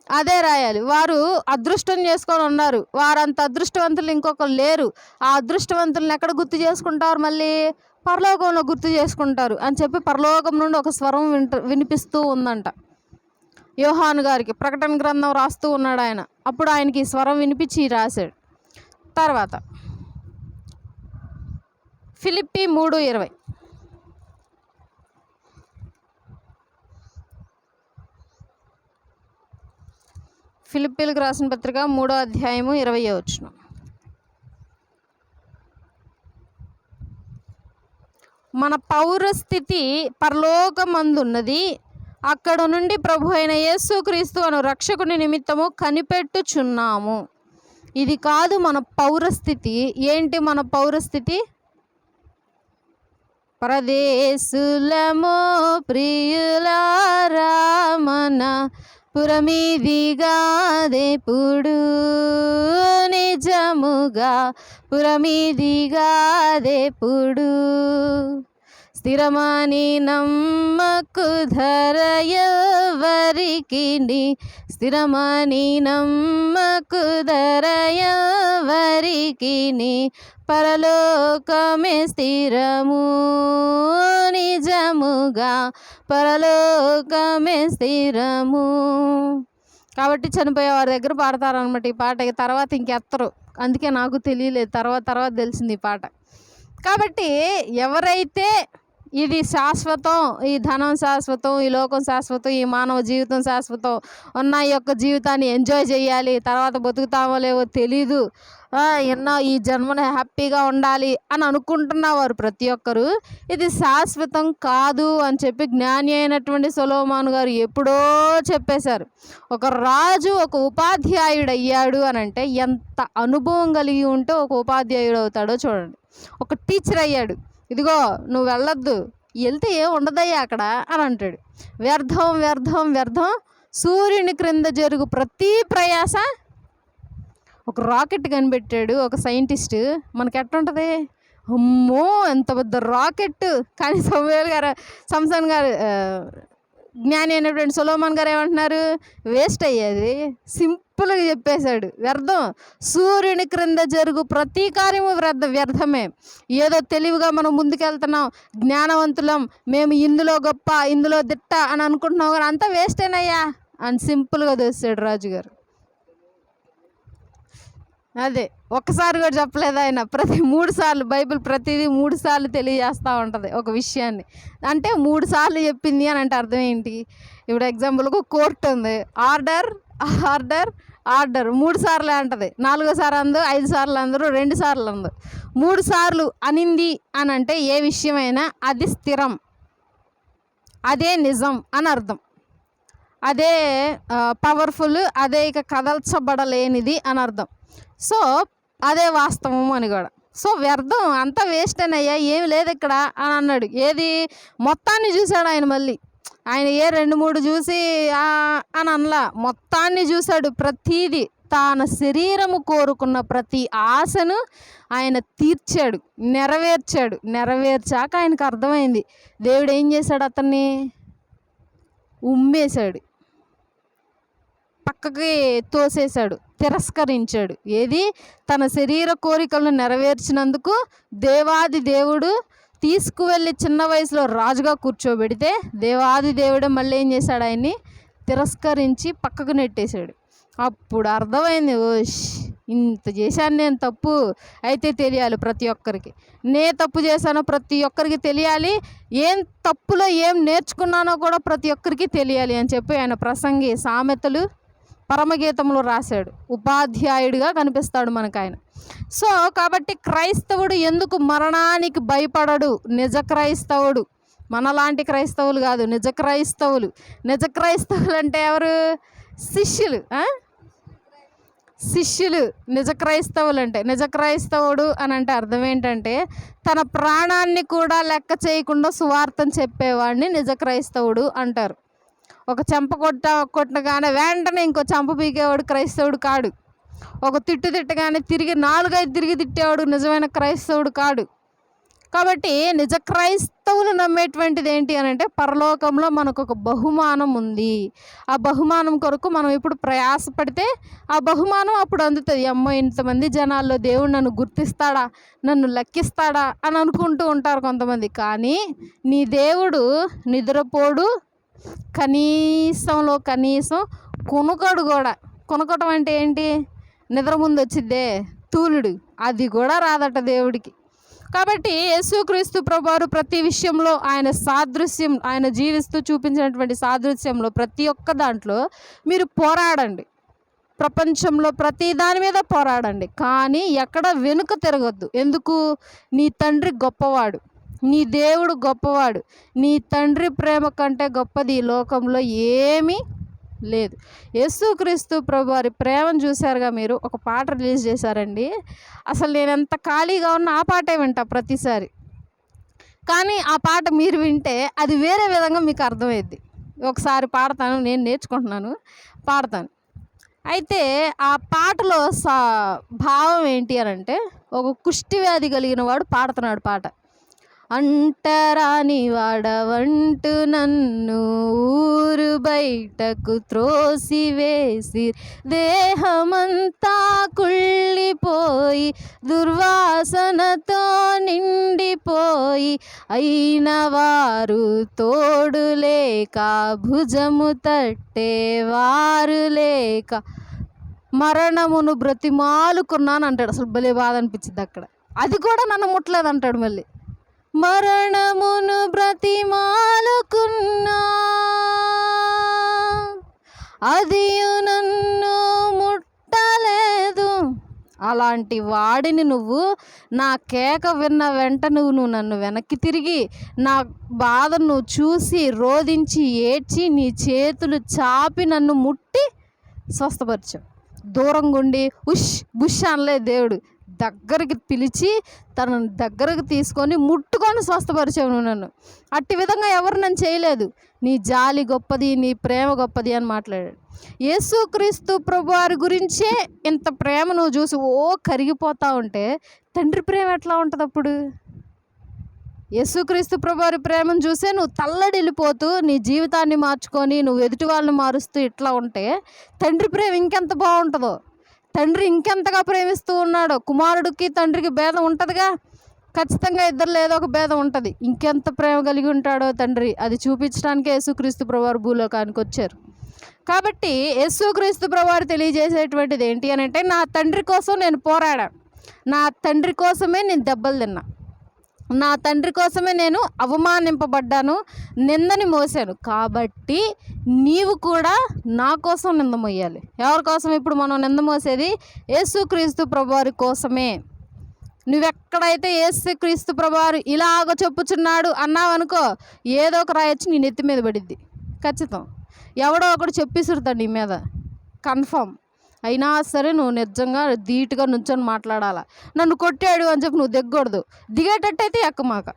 అదే రాయాలి. వారు అదృష్టం చేసుకొని ఉన్నారు. వారంత అదృష్టవంతులు ఇంకొకరు లేరు. ఆ అదృష్టవంతులను ఎక్కడ గుర్తు చేసుకుంటారు? మళ్ళీ పరలోకంలో గుర్తు చేసుకుంటారు అని చెప్పి పరలోకం నుండి ఒక స్వరం వినిపిస్తూ ఉందంట. యోహాను గారికి ప్రకటన గ్రంథం రాస్తూ ఉన్నాడు ఆయన. అప్పుడు ఆయనకి స్వరం వినిపించి రాశాడు. తర్వాత ఫిలిప్పీ 3:20. ఫిలిప్పీలకు రాసిన పత్రిక 3వ అధ్యాయము 20వ వచనం. మన పౌరస్థితి పరలోకమందున్నది, అక్కడ నుండి ప్రభు అయిన యేసుక్రీస్తు అను రక్షకుని నిమిత్తము కనిపెట్టుచున్నాము. ఇది కాదు మన పౌరస్థితి. ఏంటి మన పౌరస్థితి? పరదేశులము ప్రియులారా మన పురమిదిగాదెప్పుడు, నిజముగా పురమిదిగాదెప్పుడు. స్థిరమని నమ్మకు ధరయవరికిని, స్థిరమని నమ్మకు ధరయవరికిని. పరలోకమే స్థిరము, నిజముగా పరలోకమే స్థిరము. కాబట్టి చనిపోయే వారి దగ్గర పాడతారనమాట ఈ పాట. తర్వాత ఇంకెత్తరు, అందుకే నాకు తెలియలేదు, తర్వాత తెలిసింది ఈ పాట. కాబట్టి ఎవరైతే ఇది శాశ్వతం, ఈ ధనం శాశ్వతం, ఈ లోకం శాశ్వతం, ఈ మానవ జీవితం శాశ్వతం, ఉన్న ఈ యొక్క జీవితాన్ని ఎంజాయ్ చేయాలి, తర్వాత బతుకుతామో లేవో తెలీదు, ఎన్నో ఈ జన్మను హ్యాపీగా ఉండాలి అని అనుకుంటున్నవారు ప్రతి ఒక్కరు ఇది శాశ్వతం కాదు అని చెప్పి జ్ఞాని అయినటువంటి సొలొమోను గారు ఎప్పుడో చెప్పేశారు. ఒక రాజు ఒక ఉపాధ్యాయుడు అయ్యాడు అని అంటే ఎంత అనుభవం కలిగి ఉంటే ఒక ఉపాధ్యాయుడు అవుతాడో చూడండి. ఒక టీచర్ అయ్యాడు, ఇదిగో నువ్వు వెళ్ళొద్దు, వెళ్తే ఏం ఉండదయ్యా అక్కడ అని అంటాడు. వ్యర్థం వ్యర్థం వ్యర్థం సూర్యుని క్రింద జరుగు ప్రతి ప్రయాస. ఒక రాకెట్ కనిపెట్టాడు ఒక సైంటిస్ట్, మనకి ఎట్టుంటుంది, అమ్మో ఎంత పెద్ద రాకెట్. కానీ సంసన్ గారు జ్ఞాని అయినటువంటి సొలొమోన్ గారు ఏమంటున్నారు, వేస్ట్ అయ్యేది. సింపుల్గా చెప్పేశాడు, వ్యర్థం. సూర్యుని క్రింద జరుగు ప్రతి కార్యము వ్యర్థమే. ఏదో తెలివిగా మనం ముందుకెళ్తున్నాం, జ్ఞానవంతులం, మేము ఇందులో గొప్ప ఇందులో దిట్ట అని అనుకుంటున్నాం, కానీ అంతా వేస్టేనయ్యా అని సింపుల్గా దోసాడు రాజుగారు. అదే ఒక్కసారి కూడా చెప్పలేదు ఆయన, 3 సార్లు బైబిల్ ప్రతిదీ 3 సార్లు తెలియజేస్తూ ఉంటుంది ఒక విషయాన్ని. అంటే 3 సార్లు చెప్పింది అని అంటే అర్థం ఏంటి? ఇప్పుడు ఎగ్జాంపుల్కి కోర్టు ఉంది, ఆర్డర్ ఆర్డర్ ఆర్డర్ 3 సార్లు అంటది, 4వ సారి అందు, 5 సార్లు అందరూ, 2 సార్లు అందు. 3 సార్లు అనింది అని అంటే ఏ విషయమైనా అది స్థిరం, అదే నిజం అని అర్థం, అదే పవర్ఫుల్, అదే ఇక కదల్చబడలేనిది అని అర్థం. సో అదే వాస్తవం అని కూడా. సో వ్యర్థం అంతా వేస్టేనయ్యా, ఏమి లేదు ఇక్కడ అని అన్నాడు. ఏది మొత్తాన్ని చూశాడు ఆయన. మళ్ళీ ఆయన 2-3 చూసి అని అనలా, మొత్తాన్ని చూశాడు. ప్రతీది తన శరీరము కోరుకున్న ప్రతి ఆశను ఆయన తీర్చాడు, నెరవేర్చాక ఆయనకు అర్థమైంది దేవుడు ఏం చేశాడు, అతన్ని ఉమ్మేశాడు, పక్కకి తోసేశాడు, తిరస్కరించాడు. ఏది తన శరీర కోరికలను నెరవేర్చినందుకు దేవాది దేవుడు తీసుకువెళ్ళి చిన్న వయసులో రాజుగా కూర్చోబెడితే దేవాది దేవుడే మళ్ళీ ఏం చేశాడు, ఆయన్ని తిరస్కరించి పక్కకు నెట్టేశాడు. అప్పుడు అర్థమైంది, ఓష్ ఇంత చేశాను నేను తప్పు, అయితే తెలియాలి ప్రతి ఒక్కరికి, తప్పు చేశానో ప్రతి ఒక్కరికి తెలియాలి, ఏం తప్పులో ఏం నేర్చుకున్నానో కూడా ప్రతి ఒక్కరికి తెలియాలి అని చెప్పి ఆయన ప్రసంగి సామెతలు పరమగీతంలో రాశాడు. ఉపాధ్యాయుడిగా కనిపిస్తాడు మనకు ఆయన. సో కాబట్టి క్రైస్తవుడు ఎందుకు మరణానికి భయపడడు? నిజ క్రైస్తవుడు, మనలాంటి క్రైస్తవులు కాదు, నిజ క్రైస్తవులు. నిజ క్రైస్తవులు అంటే ఎవరు? శిష్యులు నిజ క్రైస్తవులు అంటే. నిజ క్రైస్తవుడు అని అంటే అర్థం ఏంటంటే తన ప్రాణాన్ని కూడా లెక్క చేయకుండా సువార్తను చెప్పేవాడిని నిజ క్రైస్తవుడు అంటారు. ఒక చెంప కొట్టగానే వెంటనే ఇంకో చెంప పీకేవాడు క్రైస్తవుడు కాడు. ఒక తిట్టగానే తిరిగి 4-5 తిరిగి తిట్టేవాడు నిజమైన క్రైస్తవుడు కాడు. కాబట్టి నిజ క్రైస్తవులు నమ్మేటువంటిది ఏంటి అని అంటే పరలోకంలో మనకు ఒక బహుమానం ఉంది. ఆ బహుమానం కొరకు మనం ఇప్పుడు ప్రయాసపడితే ఆ బహుమానం అప్పుడు అందుతుంది. అమ్మో ఇంతమంది జనాల్లో దేవుడు నన్ను గుర్తిస్తాడా, నన్ను లెక్కిస్తాడా అని అనుకుంటూ ఉంటారు కొంతమంది. కానీ నీ దేవుడు నిద్రపోడు, కనీసంలో కనీసం కొనుకోడు కూడా. కొనుకోవటం అంటే ఏంటి? నిద్ర ముందు వచ్చిద్దే తూలుడు, అది కూడా రాదట దేవుడికి. కాబట్టి యేసుక్రీస్తు ప్రభువారు ప్రతి విషయంలో ఆయన సాదృశ్యం, ఆయన జీవిస్తూ చూపించినటువంటి సాదృశ్యంలో ప్రతి ఒక్క దాంట్లో మీరు పోరాడండి. ప్రపంచంలో ప్రతి దాని మీద పోరాడండి, కానీ ఎక్కడ వెనుక తిరగొద్దు. ఎందుకు? నీ తండ్రి గొప్పవాడు, నీ దేవుడు గొప్పవాడు. నీ తండ్రి ప్రేమ కంటే గొప్పది ఈ లోకంలో ఏమీ లేదు. యేసుక్రీస్తు ప్రభువారి ప్రేమను చూశారుగా మీరు. ఒక పాట రిలీజ్ చేశారండి. అసలు నేను ఎంత ఖాళీగా ఉన్నా ఆ పాటే వింటా ప్రతిసారి. కానీ ఆ పాట మీరు వింటే అది వేరే విధంగా మీకు అర్థమైద్ది. ఒకసారి పాడతాను, నేను నేర్చుకుంటున్నాను, పాడతాను. అయితే ఆ పాటలో భావం ఏంటి అని అంటే, ఒక కుష్టి వ్యాధి కలిగిన వాడు పాడుతున్నాడు పాట. అంటరాని వాడవంటూ నన్ను ఊరు బయటకు త్రోసివేసి, దేహమంతా కుళ్ళిపోయి దుర్వాసనతో నిండిపోయి, అయిన వారు తోడు లేక భుజము తట్టేవారు లేక మరణమును బ్రతిమాలుకున్నాను అంటాడు. అసలు భలే బాధ అనిపించింది అక్కడ. అది కూడా నన్ను ముట్టలేదు అంటాడు మళ్ళీ. మరణమును బ్రతిమాలుకున్నా అది నన్ను ముట్టలేదు. అలాంటి వాడిని నువ్వు నా కేక విన్న వెంట నువ్వు నన్ను వెనక్కి తిరిగి నా బాధను నువ్వు చూసి రోధించి ఏడ్చి నీ చేతులు చాపి నన్ను ముట్టి స్వస్థపరిచావు. దూరంగా ఉండి ఉష్ బుష్ అనలేదు దేవుడు, దగ్గరికి పిలిచి తనను దగ్గరకు తీసుకొని ముట్టుకొని స్వస్థపరిచావు నువ్వు నన్ను. అట్టి విధంగా ఎవరు నన్ను చేయలేదు. నీ జాలి గొప్పది, నీ ప్రేమ గొప్పది అని మాట్లాడాడు. యేసుక్రీస్తు ప్రభువారి గురించే ఇంత ప్రేమ నువ్వు చూసి కరిగిపోతా ఉంటే తండ్రి ప్రేమ ఎట్లా ఉంటుంది అప్పుడు? యేసుక్రీస్తు ప్రభువారి ప్రేమను చూసే నువ్వు తల్లడిల్లిపోతూ నీ జీవితాన్ని మార్చుకొని నువ్వు ఎదుటి వాళ్ళని మారుస్తూ ఇట్లా ఉంటే తండ్రి ప్రేమ ఇంకెంత బాగుంటుందో. తండ్రి ఇంకెంతగా ప్రేమిస్తూ ఉన్నాడో. కుమారుడికి తండ్రికి భేదం ఉంటుందిగా, ఖచ్చితంగా ఇద్దరిలో ఏదో ఒక భేదం ఉంటుంది. ఇంకెంత ప్రేమ కలిగి ఉంటాడో తండ్రి, అది చూపించడానికే యేసుక్రీస్తు ప్రభువారు భూలోకానికి వచ్చారు. కాబట్టి యేసుక్రీస్తు ప్రభువారు తెలియజేసేటువంటిది ఏంటి అని అంటే, నా తండ్రి కోసం నేను పోరాడా, నా తండ్రి కోసమే నేను దెబ్బలు తిన్నా, నా తండ్రి కోసమే నేను అవమానింపబడ్డాను, నిందని మోసాను. కాబట్టి నీవు కూడా నా కోసం నింద మోయాలి. ఎవరి కోసం ఇప్పుడు మనం నింద మోసేది? యేసుక్రీస్తు ప్రభువారి కోసమే. నువ్వెక్కడైతే యేసుక్రీస్తు ప్రభువారు ఇలాగ చెప్పుచున్నాడు అన్నావు అనుకో, ఏదో ఒక రాయొచ్చి నీ నెత్తి మీద పడిద్ది ఖచ్చితం. ఎవడో ఒకడు చెప్పిసురుతాడు నీ మీద కన్ఫర్మ్. అయినా సరే నువ్వు నిజంగా ధీటుగా నుంచొని మాట్లాడాలా. నన్ను కొట్టాడు అని చెప్పి నువ్వు దిగకూడదు. దిగేటట్టయితే ఎక్కమాక.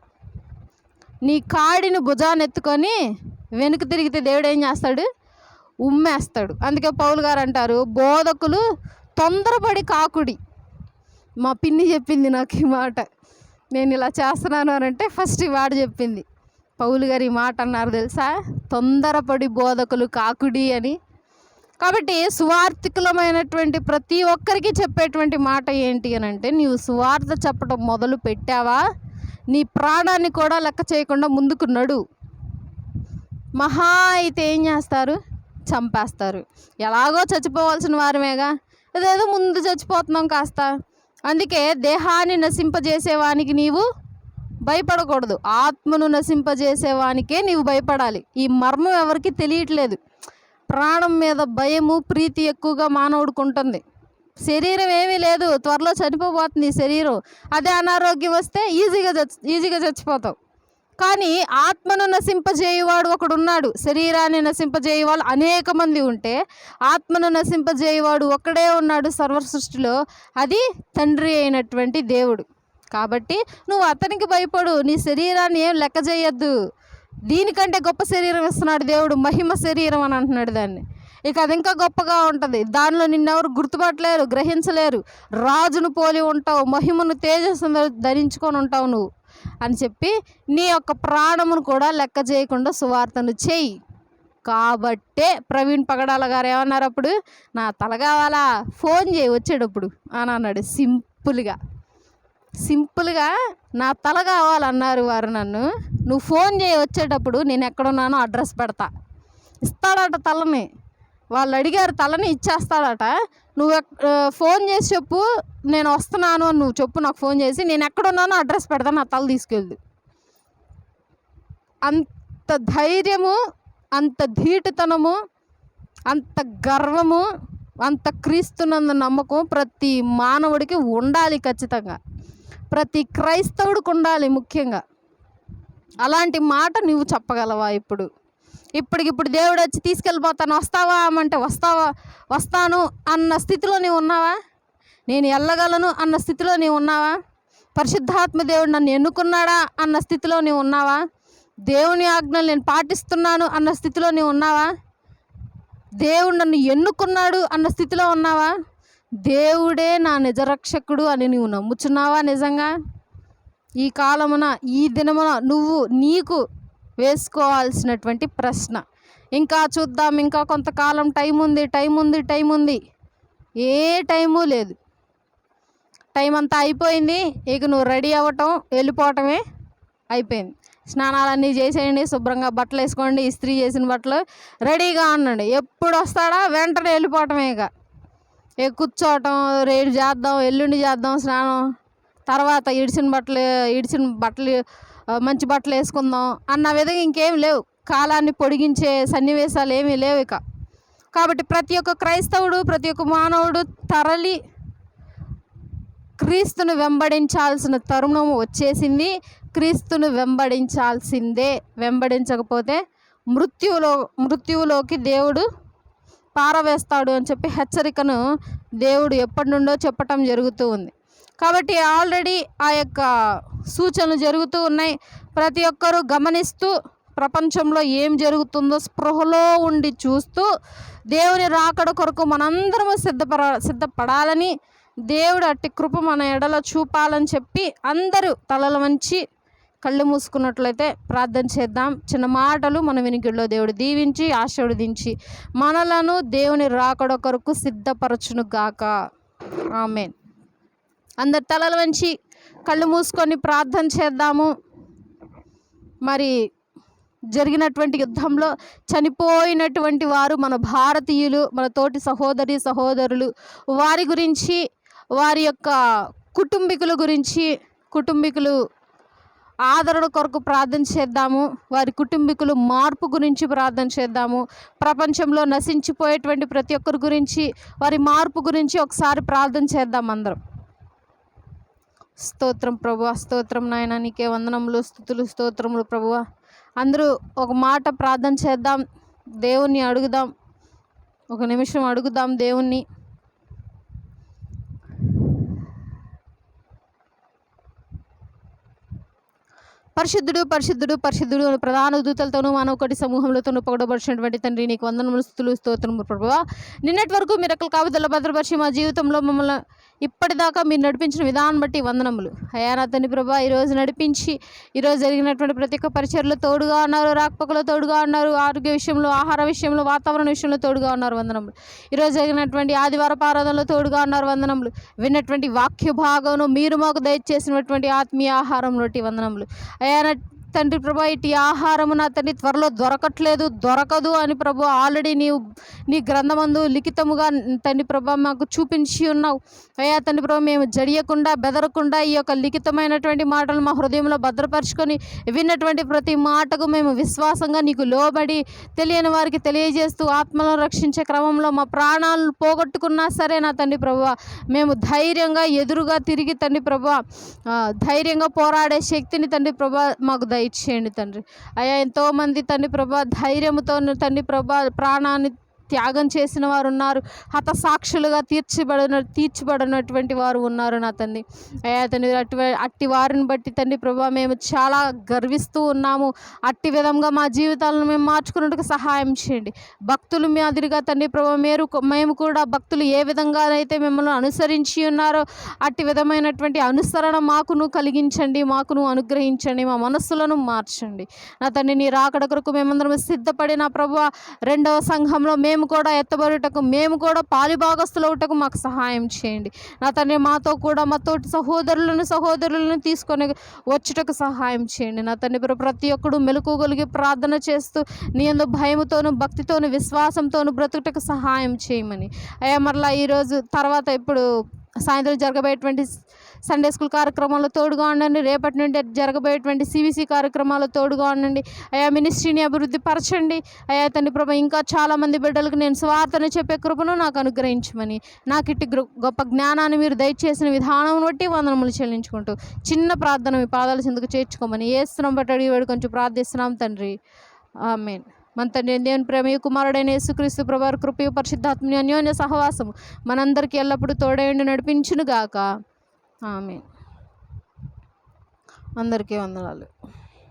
నీ కాడిని భుజాన్ని ఎత్తుకొని వెనుక తిరిగితే దేవుడు ఏం చేస్తాడు? ఉమ్మేస్తాడు. అందుకే పౌలు గారు అంటారు, బోధకులు తొందరపడి కాకుడి. మా పిన్ని చెప్పింది నాకు ఈ మాట. నేను ఇలా చేస్తున్నాను అని అంటే ఫస్ట్ ఈ మాట చెప్పింది. పౌలు గారు ఈ మాట అన్నారు తెలుసా, తొందరపడి బోధకులు కాకుడి అని. కాబట్టి సువార్థికులమైనటువంటి ప్రతి ఒక్కరికి చెప్పేటువంటి మాట ఏంటి అని అంటే, నీవు సువార్త చెప్పడం మొదలు పెట్టావా, నీ ప్రాణాన్ని కూడా లెక్క చేయకుండా ముందుకు నడు. మహా అయితే ఏం చేస్తారు? చంపేస్తారు. ఎలాగో చచ్చిపోవాల్సిన వారమేగా, అదేదో ముందు చచ్చిపోతున్నాం కాస్త. అందుకే దేహాన్ని నశింపజేసేవానికి నీవు భయపడకూడదు, ఆత్మను నశింపజేసేవానికే నీవు భయపడాలి. ఈ మర్మం ఎవరికి తెలియట్లేదు. ప్రాణం మీద భయము ప్రీతి ఎక్కువగా మానవుడికి ఉంటుంది. శరీరం ఏమీ లేదు, త్వరలో చనిపోబోతుంది ఈ శరీరం. అదే అనారోగ్యం వస్తే ఈజీగా చచ్చిపోతావు. కానీ ఆత్మను నశింపజేయువాడు ఒకడు ఉన్నాడు. శరీరాన్ని నశింపజేయువాళ్ళు అనేక మంది ఉంటే ఆత్మను నశింపజేయువాడు ఒక్కడే ఉన్నాడు సర్వ సృష్టిలో, అది తండ్రి అయినటువంటి దేవుడు. కాబట్టి నువ్వు అతనికి భయపడు, నీ శరీరాన్ని ఏం లెక్క చేయొద్దు. దీనికంటే గొప్ప శరీరం ఇస్తున్నాడు దేవుడు, మహిమ శరీరం అని అంటున్నాడు దాన్ని. ఇక అది ఇంకా గొప్పగా ఉంటుంది. దానిలో నిన్నెవరు గుర్తుపట్టలేరు, గ్రహించలేరు. రాజును పోలి ఉంటావు, మహిమను తేజస్సును ధరించుకొని ఉంటావు నువ్వు అని చెప్పి నీ యొక్క ప్రాణమును కూడా లెక్క చేయకుండా సువార్తను చేయి. కాబట్టే ప్రవీణ్ పగడాల గారు ఏమన్నారు అప్పుడు, నా తల కావాలా, ఫోన్ చేయి వచ్చేటప్పుడు అని అన్నాడు. సింపుల్గా నా తల కావాలన్నారు వారు నన్ను. నువ్వు ఫోన్ చేయి వచ్చేటప్పుడు, నేను ఎక్కడున్నానో అడ్రస్ పెడతా, ఇస్తాడట తలని. వాళ్ళు అడిగారు, తలని ఇచ్చేస్తాడట. నువ్వు ఫోన్ చేసి చెప్పు, నేను వస్తున్నాను అని నువ్వు చెప్పు, నాకు ఫోన్ చేసి, నేను ఎక్కడున్నానో అడ్రస్ పెడతాను, నా తల తీసుకెళ్ళి. అంత ధైర్యము, అంత ధీటుతనము, అంత గర్వము, అంత క్రీస్తునందు నమ్మకం ప్రతి మానవుడికి ఉండాలి. ఖచ్చితంగా ప్రతి క్రైస్తవుడికి ఉండాలి ముఖ్యంగా. అలాంటి మాట నువ్వు చెప్పగలవా? ఇప్పటికిప్పుడు దేవుడు వచ్చి తీసుకెళ్ళిపోతాను, వస్తావా అమ్మంటే వస్తాను అన్న స్థితిలో నీవు ఉన్నావా? నేను వెళ్ళగలను అన్న స్థితిలో నీవు ఉన్నావా? పరిశుద్ధాత్మ దేవుడు నన్ను ఎన్నుకున్నాడా అన్న స్థితిలో నీవు ఉన్నావా? దేవుని ఆజ్ఞలు నేను పాటిస్తున్నాను అన్న స్థితిలో నీవు ఉన్నావా? దేవుడు నన్ను ఎన్నుకున్నాడు అన్న స్థితిలో ఉన్నావా? దేవుడే నా నిజరక్షకుడు అని నువ్వు నమ్ముచున్నావా నిజంగా? ఈ కాలమున, ఈ దినమున నువ్వు నీకు వేసుకోవాల్సినటువంటి ప్రశ్న. ఇంకా చూద్దాం, ఇంకా కొంతకాలం టైం ఉంది. ఏ టైము లేదు. టైం అంతా అయిపోయింది. ఇక నువ్వు రెడీ అవ్వటం, వెళ్ళిపోవటమే అయిపోయింది. స్నానాలన్నీ చేసేయండి, శుభ్రంగా బట్టలు వేసుకోండి, ఇస్త్రీ చేసిన బట్టలు రెడీగా ఉండండి. ఎప్పుడు వస్తాడా వెంటనే వెళ్ళిపోవటమే. ఇక కూర్చోవటం, రేపు చేద్దాం, ఎల్లుండి చేద్దాం స్నానం, తర్వాత ఇడిచిన బట్టలు మంచి బట్టలు వేసుకుందాం అన్న విధంగా ఇంకేం లేవు. కాలాన్ని పొడిగించే సన్నివేశాలు ఏమీ లేవు ఇక. కాబట్టి ప్రతి ఒక్క క్రైస్తవుడు, ప్రతి ఒక్క మానవుడు తరలి క్రీస్తును వెంబడించాల్సిన తరుణం వచ్చేసింది. క్రీస్తును వెంబడించాల్సిందే. వెంబడించకపోతే మృత్యువులోకి దేవుడు పారవేస్తాడు అని చెప్పి హెచ్చరికను దేవుడు ఎప్పటి నుండో చెప్పటం జరుగుతూ ఉంది. కాబట్టి ఆల్రెడీ ఆ యొక్క సూచనలు జరుగుతూ ఉన్నాయి. ప్రతి ఒక్కరూ గమనిస్తూ, ప్రపంచంలో ఏం జరుగుతుందో స్పృహలో ఉండి చూస్తూ, దేవుని రాకడ కొరకు మనందరము సిద్ధపడాలని, దేవుడు అట్టి కృప మన ఎడల చూపాలని చెప్పి అందరూ తలలు వంచి కళ్ళు మూసుకున్నట్లయితే ప్రార్థన చేద్దాం. చిన్న మాటలు మన వినికిడిలో దేవుడు దీవించి ఆశీర్వదించి మనలను దేవుని రాకడ కొరకు సిద్ధపరచును గాక. ఆమేన్. అందరు తలలు వంచి కళ్ళు మూసుకొని ప్రార్థన చేద్దాము. మరి జరిగినటువంటి యుద్ధంలో చనిపోయినటువంటి వారు మన భారతీయులు, మన తోటి సహోదరులు, వారి గురించి, వారి యొక్క కుటుంబీకులు ఆదరణ కొరకు ప్రార్థన చేద్దాము. వారి కుటుంబీకులు మార్పు గురించి ప్రార్థన చేద్దాము. ప్రపంచంలో నశించిపోయేటువంటి ప్రతి ఒక్కరి గురించి, వారి మార్పు గురించి ఒకసారి ప్రార్థన చేద్దాం అందరం. స్తోత్రం ప్రభువా, స్తోత్రం నాయన, నీకే వందనములు, స్తుతులు, స్తోత్రములు ప్రభువా. అందరూ ఒక మాట ప్రార్థన చేద్దాం, దేవుణ్ణి అడుగుదాం. ఒక నిమిషం అడుగుదాం దేవుణ్ణి. పరిశుద్ధుడు అని ప్రధాన దూతలతోనూ మానవకోటి సమూహంలోతోనూ పొగడబడినటువంటి తండ్రి, నీకు వందనములు, స్తుతులు, స్తోత్రములు ప్రభువా. నిన్నటి వరకు మిరకల కాపుదల భద్రపరిచి మా జీవితంలో మమ్మల్ని ఇప్పటిదాకా మీరు నడిపించిన విధానం బట్టి వందనములు అయ్యా నా తండ్రి ప్రభా. ఈరోజు నడిపించి, ఈరోజు జరిగినటువంటి ప్రతి ఒక్క పరిచర్లో తోడుగా ఉన్నారు, రాకపోకలో తోడుగా ఉన్నారు, ఆరోగ్య విషయంలో, ఆహార విషయంలో, వాతావరణ విషయంలో తోడుగా ఉన్నారు, వందనములు. ఈరోజు జరిగినటువంటి ఆదివారపు ఆరాధనలో తోడుగా ఉన్నారు, వందనములు. విన్నటువంటి వాక్య భాగంలో మీరు మాకు దయచేసినటువంటి ఆత్మీయ ఆహారం బట్టి వందనములు అయ్యా తండ్రి ప్రభా. ఇటు ఆహారము నా తండ్రి త్వరలో దొరకదు అని ప్రభు ఆల్రెడీ నీ గ్రంథమందు లిఖితముగా తండ్రి ప్రభా మాకు చూపించి ఉన్నావు అయ్యా తండ్రి ప్రభా. మేము జడియకుండా, బెదరకుండా ఈ యొక్క లిఖితమైనటువంటి మాటలు మా హృదయంలో భద్రపరుచుకొని, విన్నటువంటి ప్రతి మాటకు మేము విశ్వాసంగా నీకు లోబడి, తెలియని వారికి తెలియజేస్తూ, ఆత్మలను రక్షించే క్రమంలో మా ప్రాణాలను పోగొట్టుకున్నా సరే నా తండ్రి ప్రభువా, మేము ధైర్యంగా ఎదురుగా తిరిగి తండ్రి ప్రభువా, ధైర్యంగా పోరాడే శక్తిని తండ్రి ప్రభా మాకు దయచేయండి తండ్రి. అయ్యా ఎంతోమంది తండ్రి ప్రభా ధైర్యంతో తండ్రి ప్రభా ప్రాణాన్ని త్యాగం చేసిన వారు ఉన్నారు, హతసాక్షులుగా తీర్చబడినటువంటి వారు ఉన్నారు నా తండ్రి. అయ్యా తండ్రి అట్టి వారిని బట్టి తండ్రి ప్రభా మేము చాలా గర్విస్తూ ఉన్నాము. అట్టి విధంగా మా జీవితాలను మేము మార్చుకున్నట్టుకు సహాయం చేయండి. భక్తులు మాదిరిగా తండ్రి ప్రభా మేము కూడా భక్తులు ఏ విధంగానైతే మిమ్మల్ని అనుసరించి ఉన్నారో అట్టి విధమైనటువంటి అనుసరణ మాకును కలిగించండి, మాకును అనుగ్రహించండి, మా మనస్సులను మార్చండి నా తండ్రి. నీ రాకడ కొరకు మేమందరం సిద్ధపడిన ప్రభువా, రెండవ సంఘంలో మేము మేము కూడా ఎత్తబడుటకు, మేము కూడా పాలిభాగస్తులవుటకు మాకు సహాయం చేయండి. నా తండ్రి, మాతో కూడా మా తోటి సహోదరులను తీసుకొని వచ్చుటకు సహాయం చేయండి. నా తండ్రి, ప్రతి ఒక్కడు మెలకువగలిగి ప్రార్థన చేస్తూ నీ యందు భయముతోను, భక్తితోను, విశ్వాసంతోను బ్రతుకుటకు సహాయం చేయమని అయ్యా, మరలా ఈరోజు తర్వాత ఇప్పుడు సాయంత్రం జరగబోయేటువంటి సండే స్కూల్ కార్యక్రమాల్లో తోడుగా ఉండండి. రేపటి నుండి జరగబోయేటువంటి సివిసి కార్యక్రమాల్లో తోడుగా ఉండండి. అయా, మినిస్ట్రీని అభివృద్ధి పరచండి. అయా తండ్రి ప్రభు, ఇంకా చాలామంది బిడ్డలకు నేను స్వార్థను చెప్పే కృపను నాకు అనుగ్రహించమని, నాకు ఇట్టి గొప్ప జ్ఞానాన్ని మీరు దయచేసిన విధానం బట్టి వందనములు చెల్లించుకుంటూ చిన్న ప్రార్థన మీ పాదాల చెందుకు చేర్చుకోమని యేసునామమున బట్టి అడిగి వేడుకొని కొంచెం ప్రార్థిస్తున్నాం తండ్రి. ఆమేన్. మన తండ్రి దేవుని ప్రేమయు కుమారుడైన యేసుక్రీస్తు ప్రభువారి కృపయు పరిశుద్ధాత్మని అన్యోన్య సహవాసము మనందరికీ ఎల్లప్పుడూ తోడైండి నడిపించును గాక. ఆమేన్. అందరికీ వందనాలు.